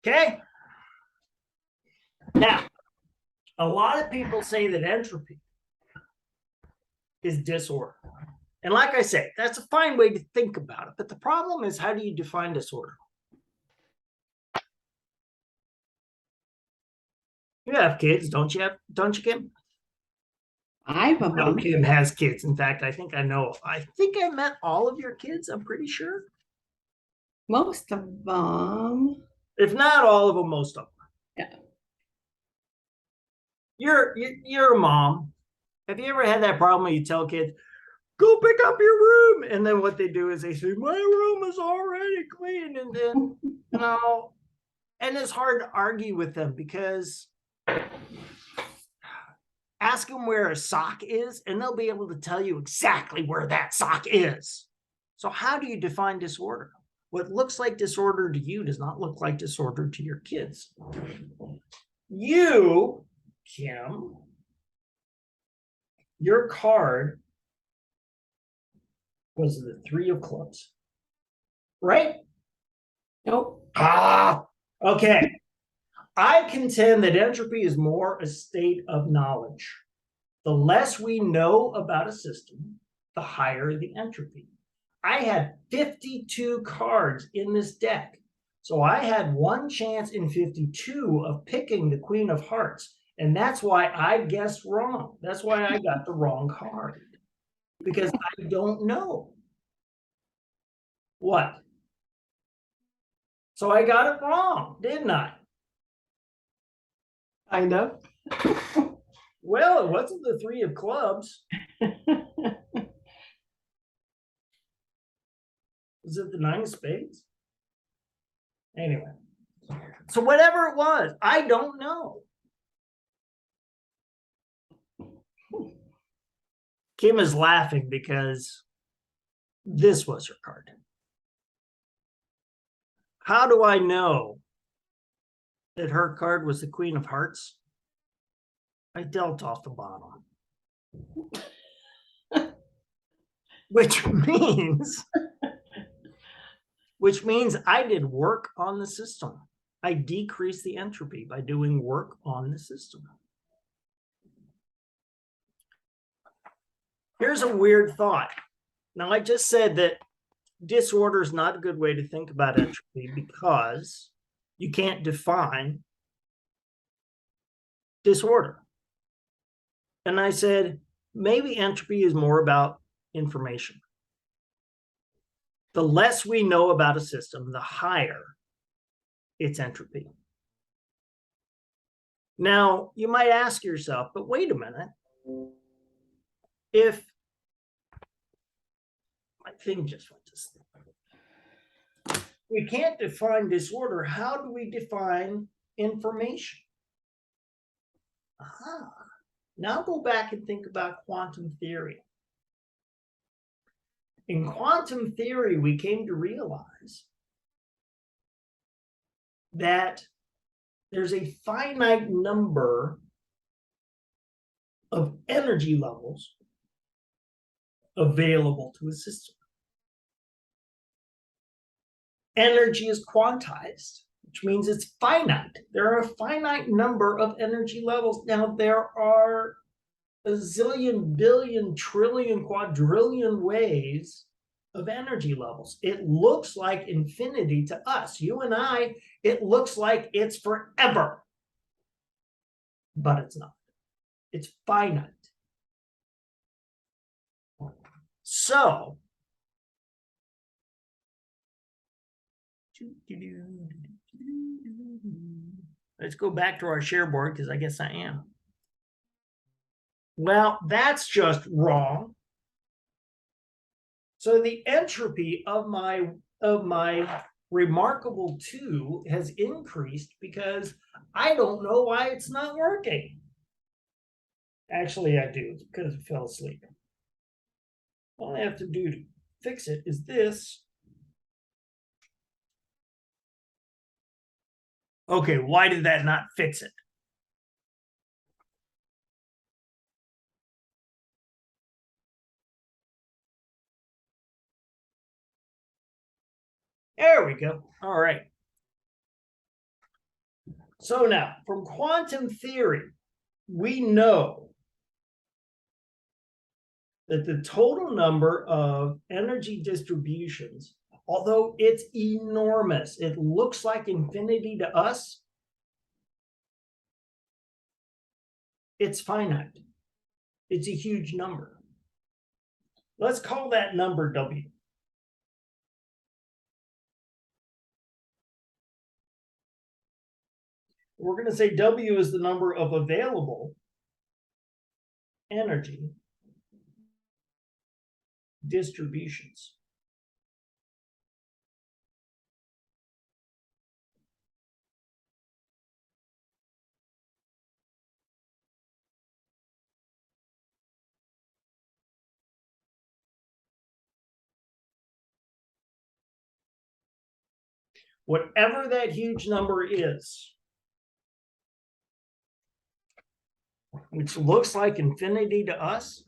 Okay. Now, a lot of people say that entropy is disorder. And like I say, that's a fine way to think about it. But the problem is, how do you define disorder? You have kids, don't you? Don't you, Kim? I have a No, mom. Kim has kids. In fact, I think I met all of your kids. I'm pretty sure. Most of them. If not all of them, most of them. Yeah. You're a mom. Have you ever had that problem where you tell kids, go pick up your room, and then what they do is they say, my room is already clean, and then and it's hard to argue with them because ask them where a sock is and they'll be able to tell you exactly where that sock is. So how do you define disorder? What looks like disorder to you does not look like disorder to your kids. You, Kim, your card was the 3 of clubs, right? Nope. Okay. I contend that entropy is more a state of knowledge. The less we know about a system, the higher the entropy. I had 52 cards in this deck. So I had one chance in 52 of picking the Queen of Hearts. And that's why I guessed wrong. That's why I got the wrong card. Because I don't know. What? So I got it wrong, didn't I? Kind of. Well, it wasn't the 3 of clubs. Was it the 9 of spades? Anyway, so whatever it was, I don't know. Kim is laughing because this was her card. How do I know that her card was the Queen of Hearts? I dealt off the bottom. which means I did work on the system. I decreased the entropy by doing work on the system. Here's a weird thought. Now, I just said that disorder is not a good way to think about entropy because you can't define disorder. And I said, maybe entropy is more about information. The less we know about a system, the higher its entropy. Now, you might ask yourself, but wait a minute. If my thing just went to sleep. We can't define disorder. How do we define information? Aha. Now go back and think about quantum theory. In quantum theory, we came to realize that there's a finite number of energy levels available to a system. Energy is quantized, which means it's finite. There are a finite number of energy levels. Now, there are a zillion, billion, trillion, quadrillion ways of energy levels. It looks like infinity to us. You and I, it looks like it's forever. But it's not. It's finite. So, let's go back to our share board because I guess I am. Well, that's just wrong. So the entropy of my remarkable 2 has increased because I don't know why it's not working. Actually, I do. It's because it fell asleep. All I have to do to fix it is this. Okay, why did that not fix it? There we go. All right. So now, from quantum theory, we know that the total number of energy distributions, although it's enormous, it looks like infinity to us, it's finite. It's a huge number. Let's call that number W. We're going to say W is the number of available energy distributions. Whatever that huge number is, which looks like infinity to us,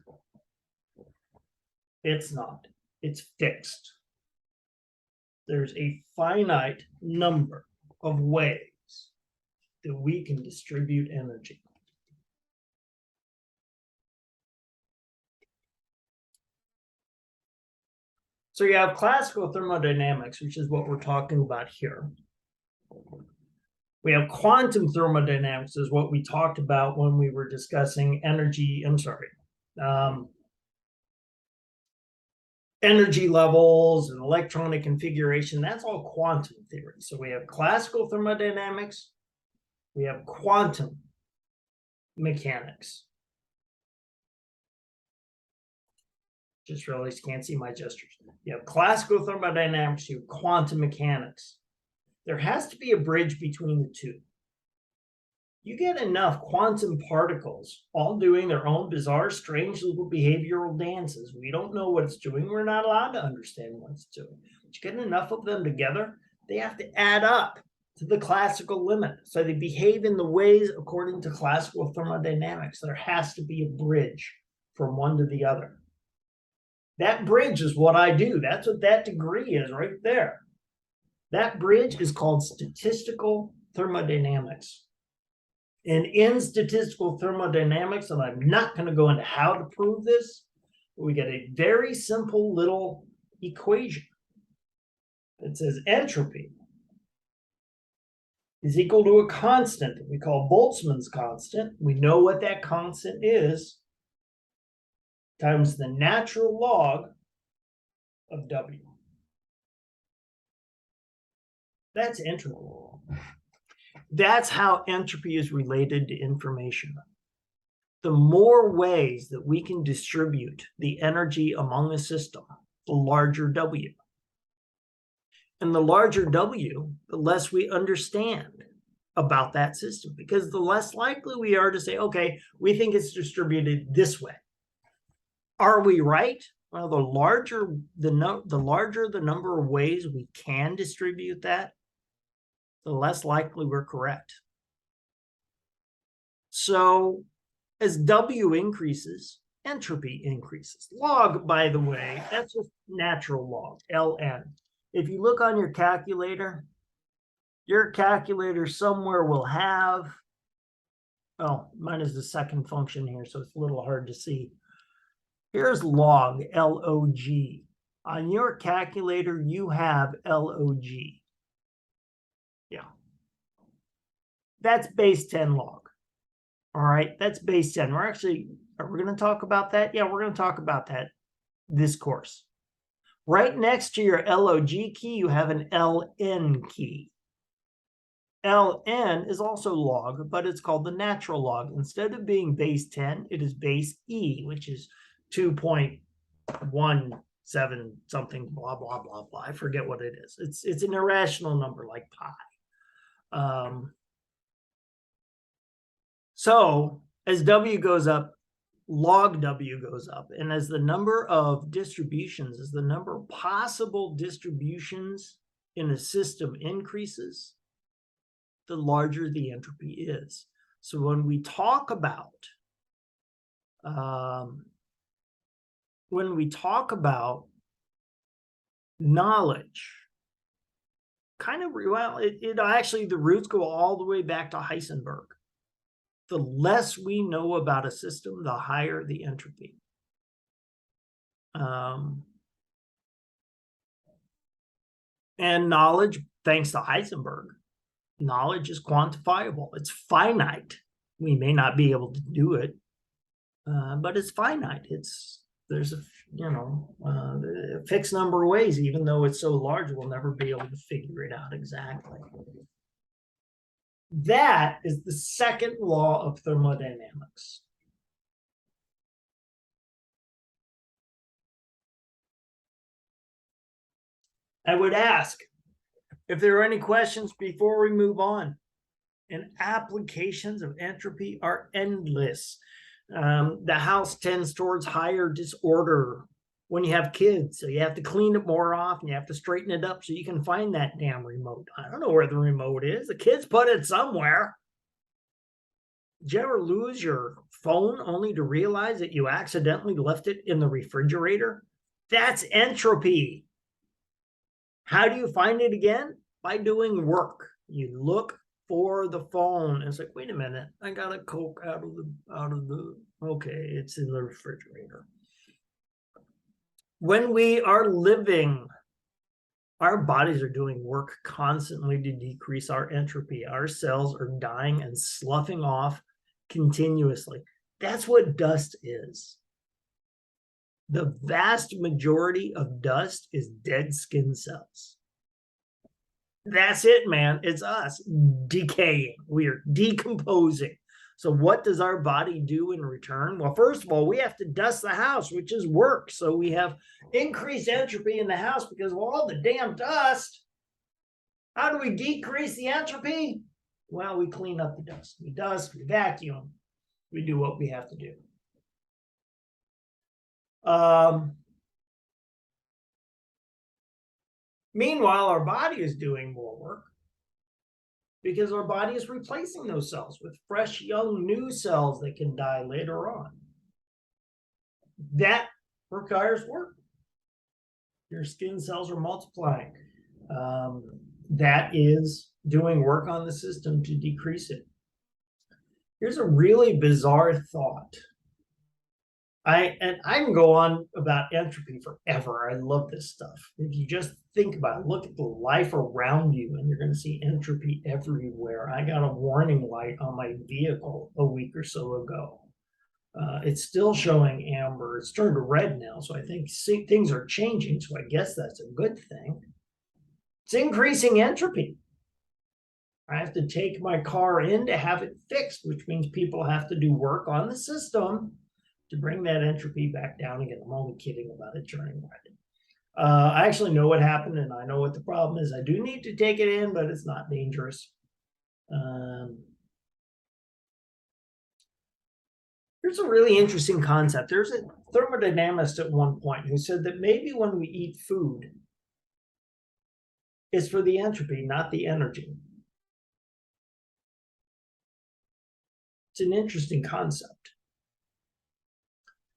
it's not. It's fixed. There's a finite number of ways that we can distribute energy. So you have classical thermodynamics, which is what we're talking about here. We have quantum thermodynamics, is what we talked about when we were discussing energy, energy levels and electronic configuration. That's all quantum theory. So we have classical thermodynamics, we have quantum mechanics. Just realized you can't see my gestures. You have classical thermodynamics, you have quantum mechanics. There has to be a bridge between the two. You get enough quantum particles all doing their own bizarre, strange little behavioral dances. We don't know what it's doing. We're not allowed to understand what it's doing. But you get enough of them together, they have to add up to the classical limit. So they behave in the ways according to classical thermodynamics. There has to be a bridge from one to the other. That bridge is what I do. That's what that degree is right there. That bridge is called statistical thermodynamics. And in statistical thermodynamics, and I'm not going to go into how to prove this, we get a very simple little equation. It says entropy is equal to a constant that we call Boltzmann's constant. We know what that constant is, times the natural log of W. That's entropy. That's how entropy is related to information. The more ways that we can distribute the energy among a system, the larger W. And the larger W, the less we understand about that system, because the less likely we are to say, okay, we think it's distributed this way. Are we right? Well, the larger the number of ways we can distribute that, the less likely we're correct. So as W increases, entropy increases. Log, by the way, that's just natural log, ln. If you look on your calculator somewhere will have, oh, mine is the second function here, so it's a little hard to see. Here's log, L-O-G. On your calculator, you have L-O-G. Yeah. That's base 10 log. All right, that's base 10. Are we going to talk about that? Yeah, we're going to talk about that this course. Right next to your LOG key, you have an LN key. LN is also log, but it's called the natural log. Instead of being base 10, it is base E, which is 2.17 something, blah, blah, blah, blah. I forget what it is. It's an irrational number like pi. So as W goes up, log W goes up. And as the number of distributions, as the number of possible distributions in a system increases, the larger the entropy is. So when we talk about knowledge, kind of, well, it actually, the roots go all the way back to Heisenberg. The less we know about a system, the higher the entropy. And knowledge, thanks to Heisenberg, knowledge is quantifiable. It's finite. We may not be able to do it, but it's finite. There's a fixed number of ways, even though it's so large, we'll never be able to figure it out exactly. That is the second law of thermodynamics. I would ask if there are any questions before we move on. And applications of entropy are endless. The house tends towards higher disorder when you have kids, so you have to clean it more often. You have to straighten it up so you can find that damn remote. I don't know where the remote is. The kids put it somewhere. Did you ever lose your phone only to realize that you accidentally left it in the refrigerator? That's entropy. How do you find it again? By doing work. You look for the phone. It's like, wait a minute, I got a Coke out of the, okay, it's in the refrigerator. When we are living, our bodies are doing work constantly to decrease our entropy. Our cells are dying and sloughing off continuously. That's what dust is. The vast majority of dust is dead skin cells. That's it, man. It's us decaying. We are decomposing. So what does our body do in return? Well, first of all, we have to dust the house, which is work. So we have increased entropy in the house because of all the damn dust. How do we decrease the entropy? Well, we clean up the dust. We dust, we vacuum, we do what we have to do. Meanwhile, our body is doing more work because our body is replacing those cells with fresh, young, new cells that can die later on. That requires work. Your skin cells are multiplying. That is doing work on the system to decrease it. Here's a really bizarre thought. I can go on about entropy forever. I love this stuff. If you just think about it, look at the life around you, and you're going to see entropy everywhere. I got a warning light on my vehicle a week or so ago. It's still showing amber. It's turned red now, so I think things are changing. So I guess that's a good thing. It's increasing entropy. I have to take my car in to have it fixed, which means people have to do work on the system to bring that entropy back down again. I'm only kidding about it turning red. I actually know what happened, and I know what the problem is. I do need to take it in, but it's not dangerous. Here's a really interesting concept. There's a thermodynamist at one point who said that maybe when we eat food, it's for the entropy, not the energy. It's an interesting concept.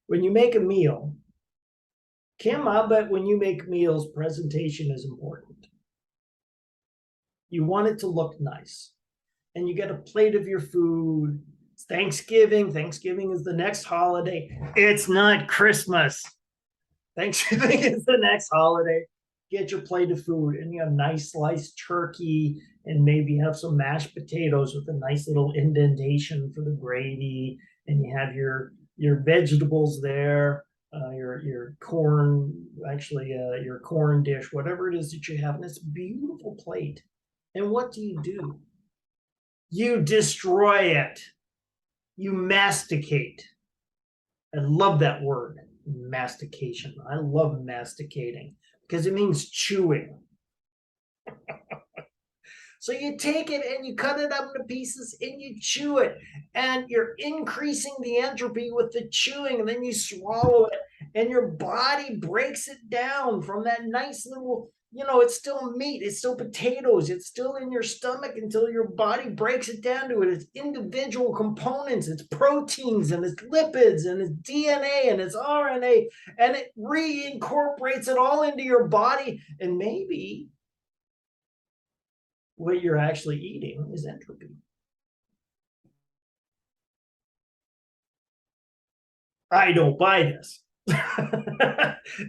When you make a meal, Kim, I bet when you make meals, presentation is important. You want it to look nice. And you get a plate of your food. It's Thanksgiving. Thanksgiving is the next holiday. It's not Christmas. Thanksgiving is the next holiday. Get your plate of food, and you have nice sliced turkey, and maybe have some mashed potatoes with a nice little indentation for the gravy, and you have your vegetables there, your corn, actually your corn dish, whatever it is that you have, and it's a beautiful plate. And what do? You destroy it. You masticate. I love that word, mastication. I love masticating because it means chewing. So you take it and you cut it up into pieces and you chew it, and you're increasing the entropy with the chewing, and then you swallow it, and your body breaks it down from that nice little, it's still meat, it's still potatoes, it's still in your stomach until your body breaks it down to its individual components, its proteins and its lipids and its DNA and its RNA, and it reincorporates it all into your body. And maybe what you're actually eating is entropy. I don't buy this.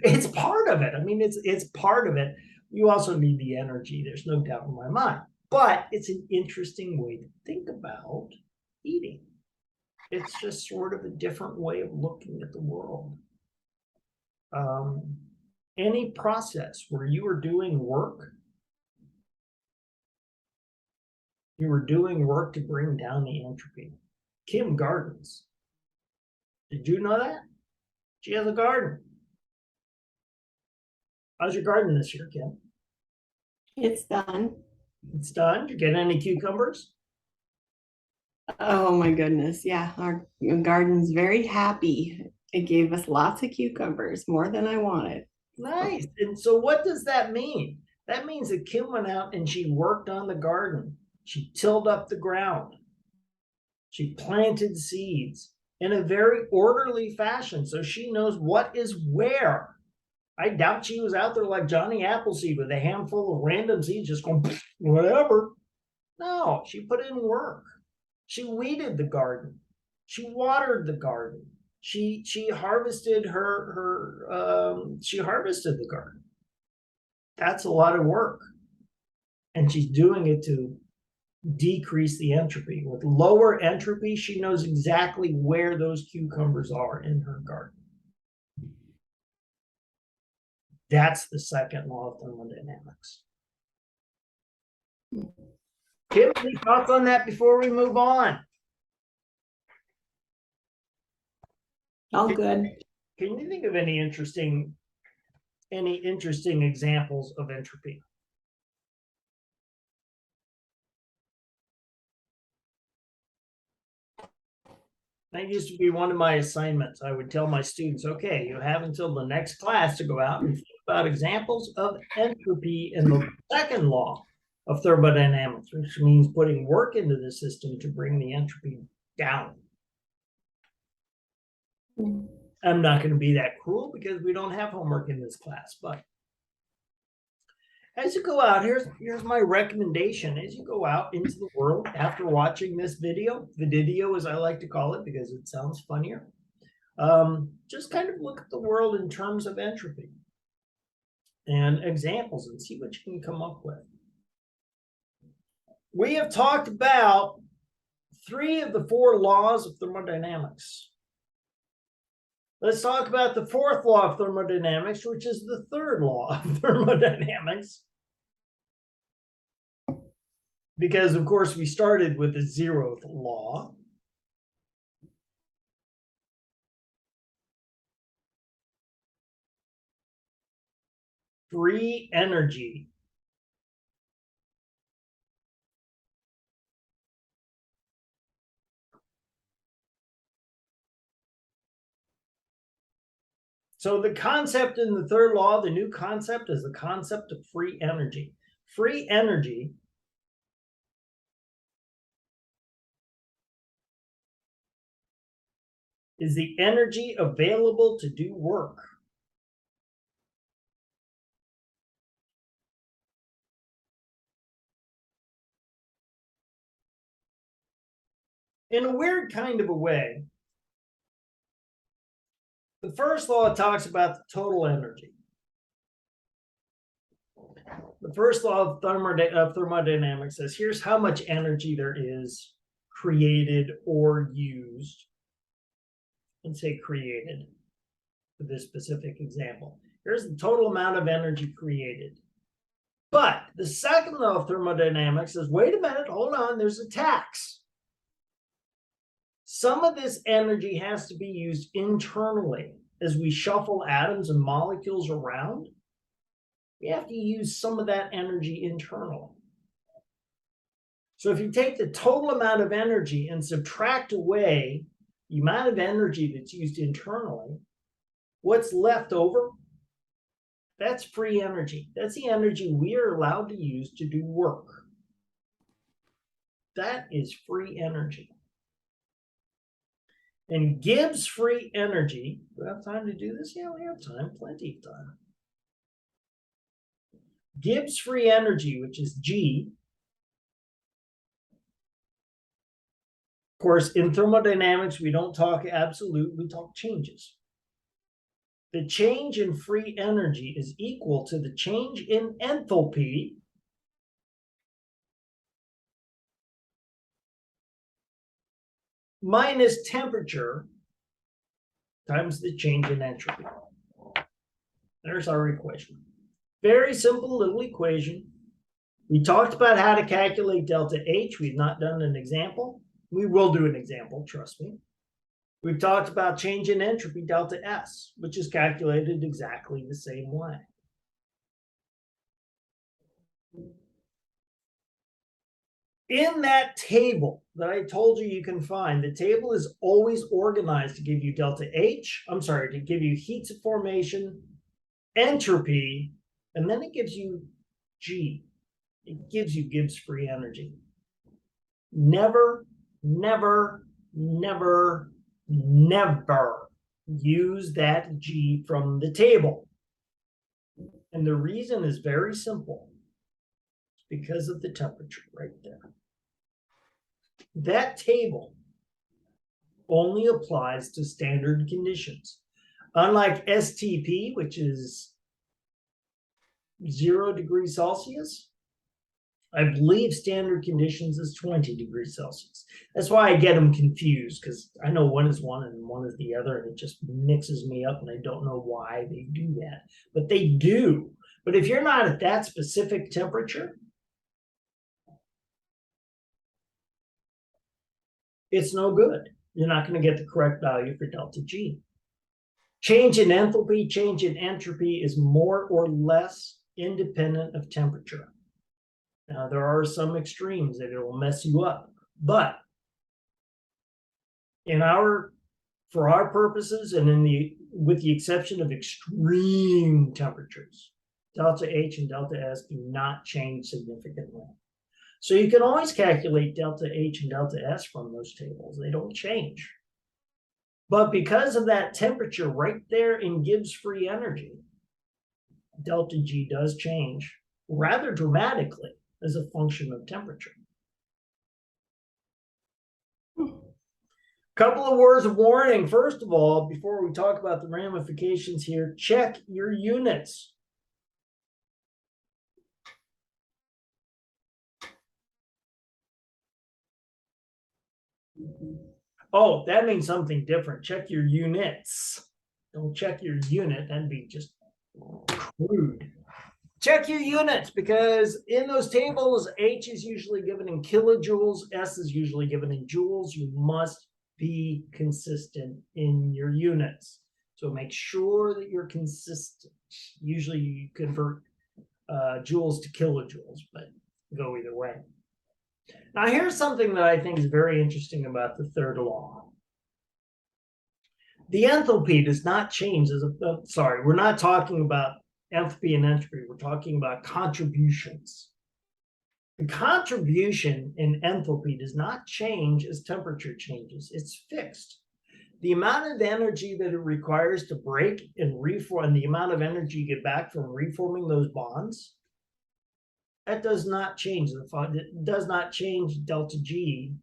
It's part of it. I mean, it's part of it. You also need the energy. There's no doubt in my mind. But it's an interesting way to think about eating. It's just sort of a different way of looking at the world. Any process where you are doing work, you were doing work to bring down the entropy. Kim gardens. Did you know that? She has a garden. How's your garden this year, Kim? It's done. It's done. Did you get any cucumbers? Oh my goodness. Yeah, our garden's very happy. It gave us lots of cucumbers, more than I wanted. Nice. And so what does that mean? That means that Kim went out and she worked on the garden. She tilled up the ground. She planted seeds in a very orderly fashion, so she knows what is where. I doubt she was out there like Johnny Appleseed with a handful of random seeds just going, whatever. No, she put in work. She weeded the garden. She watered the garden. She harvested she harvested the garden. That's a lot of work. And she's doing it to decrease the entropy. With lower entropy, she knows exactly where those cucumbers are in her garden. That's the second law of thermodynamics. Kim, any thoughts on that before we move on? All good. Can you think of any interesting examples of entropy? That used to be one of my assignments. I would tell my students, okay, you have until the next class to go out and think about examples of entropy in the second law of thermodynamics, which means putting work into the system to bring the entropy down. I'm not going to be that cruel because we don't have homework in this class, but as you go out, here's my recommendation. As you go out into the world after watching this video as I like to call it because it sounds funnier, just kind of look at the world in terms of entropy and examples and see what you can come up with. We have talked about 3 of the 4 laws of thermodynamics. Let's talk about the 4th law of thermodynamics, which is the 3rd law of thermodynamics. Because, of course, we started with the 0th law. Free energy. So the concept in the 3rd law, the new concept, is the concept of free energy. Free energy is the energy available to do work. In a weird kind of a way, the 1st law talks about the total energy. The 1st law of thermodynamics says, here's how much energy there is created or used. Let's say created for this specific example. Here's the total amount of energy created. But the 2nd law of thermodynamics says, wait a minute, hold on, there's a tax. Some of this energy has to be used internally. As we shuffle atoms and molecules around, we have to use some of that energy internally. So if you take the total amount of energy and subtract away the amount of energy that's used internally, what's left over? That's free energy. That's the energy we are allowed to use to do work. That is free energy. And Gibbs free energy, do we have time to do this? Yeah, we have time, plenty of time. Gibbs free energy, which is G. Of course, in thermodynamics, we don't talk absolute, we talk changes. The change in free energy is equal to the change in enthalpy minus temperature times the change in entropy. There's our equation. Very simple little equation. We talked about how to calculate delta H. We've not done an example. We will do an example, trust me. We've talked about change in entropy, delta S, which is calculated exactly the same way. In that table that I told you can find, the table is always organized to give you delta H, to give you heats of formation, entropy, and then it gives you G. It gives you Gibbs free energy. Never, never, never, never use that G from the table. And the reason is very simple. Because of the temperature right there. That table only applies to standard conditions. Unlike STP, which is 0 degrees Celsius, I believe standard conditions is 20 degrees Celsius. That's why I get them confused, because I know one is one and one is the other, and it just mixes me up, and I don't know why they do that. But they do. But if you're not at that specific temperature, it's no good. You're not going to get the correct value for delta G. Change in enthalpy, change in entropy is more or less independent of temperature. Now, there are some extremes that it will mess you up, but in our for our purposes, and with the exception of extreme temperatures, delta H and delta S do not change significantly. So you can always calculate delta H and delta S from those tables. They don't change. But because of that temperature right there in Gibbs free energy, delta G does change rather dramatically as a function of temperature. Couple of words of warning. First of all, before we talk about the ramifications here, check your units. Oh, that means something different. Check your units. Don't check your unit. That'd be just crude. Check your units, because in those tables, H is usually given in kilojoules, S is usually given in joules. You must be consistent in your units. So make sure that you're consistent. Usually you convert joules to kilojoules, but go either way. Now here's something that I think is very interesting about the third law. The enthalpy does not change as a, sorry, we're not talking about enthalpy and entropy. We're talking about contributions. The contribution in enthalpy does not change as temperature changes. It's fixed. The amount of energy that it requires to break and reform, and the amount of energy you get back from reforming those bonds, that does not change. It does not change delta G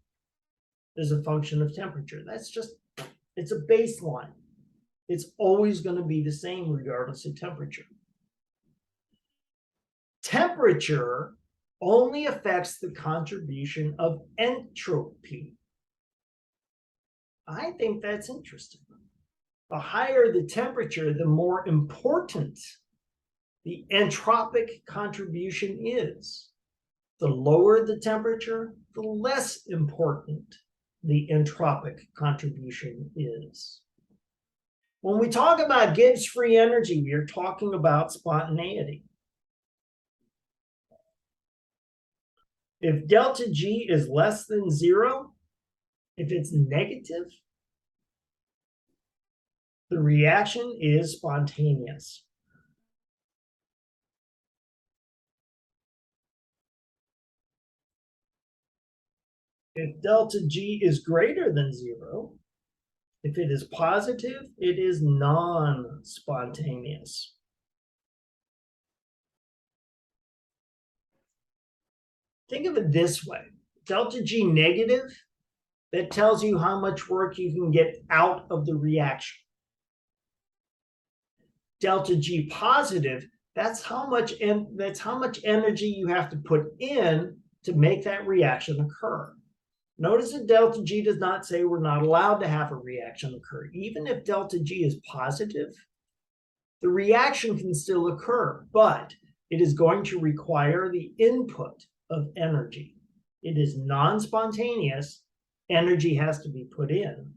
as a function of temperature. That's just, it's a baseline. It's always going to be the same regardless of temperature. Temperature only affects the contribution of entropy. I think that's interesting. The higher the temperature, the more important the entropic contribution is. The lower the temperature, the less important the entropic contribution is. When we talk about Gibbs free energy, we are talking about spontaneity. If delta G is less than 0, if it's negative, the reaction is spontaneous. If delta G is greater than 0, if it is positive, it is non-spontaneous. Think of it this way. Delta G negative, that tells you how much work you can get out of the reaction. Delta G positive, that's how much energy you have to put in to make that reaction occur. Notice that delta G does not say we're not allowed to have a reaction occur. Even if delta G is positive, the reaction can still occur, but it is going to require the input of energy. It is non-spontaneous. Energy has to be put in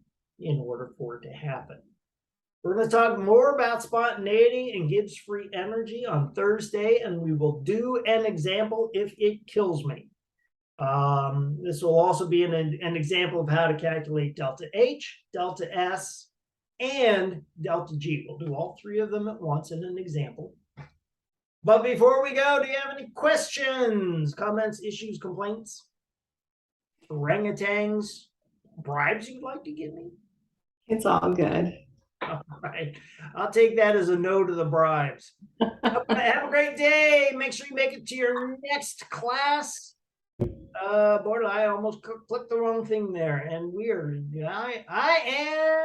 order for it to happen. We're going to talk more about spontaneity and Gibbs free energy on Thursday, and we will do an example if it kills me. This will also be an example of how to calculate delta H, delta S, and delta G. We'll do all three of them at once in an example. But before we go, do you have any questions, comments, issues, complaints, orangutans, bribes you'd like to give me? It's all good. All right. I'll take that as a no to the bribes. Have a great day. Make sure you make it to your next class. Boy, I almost clicked the wrong thing there. And I am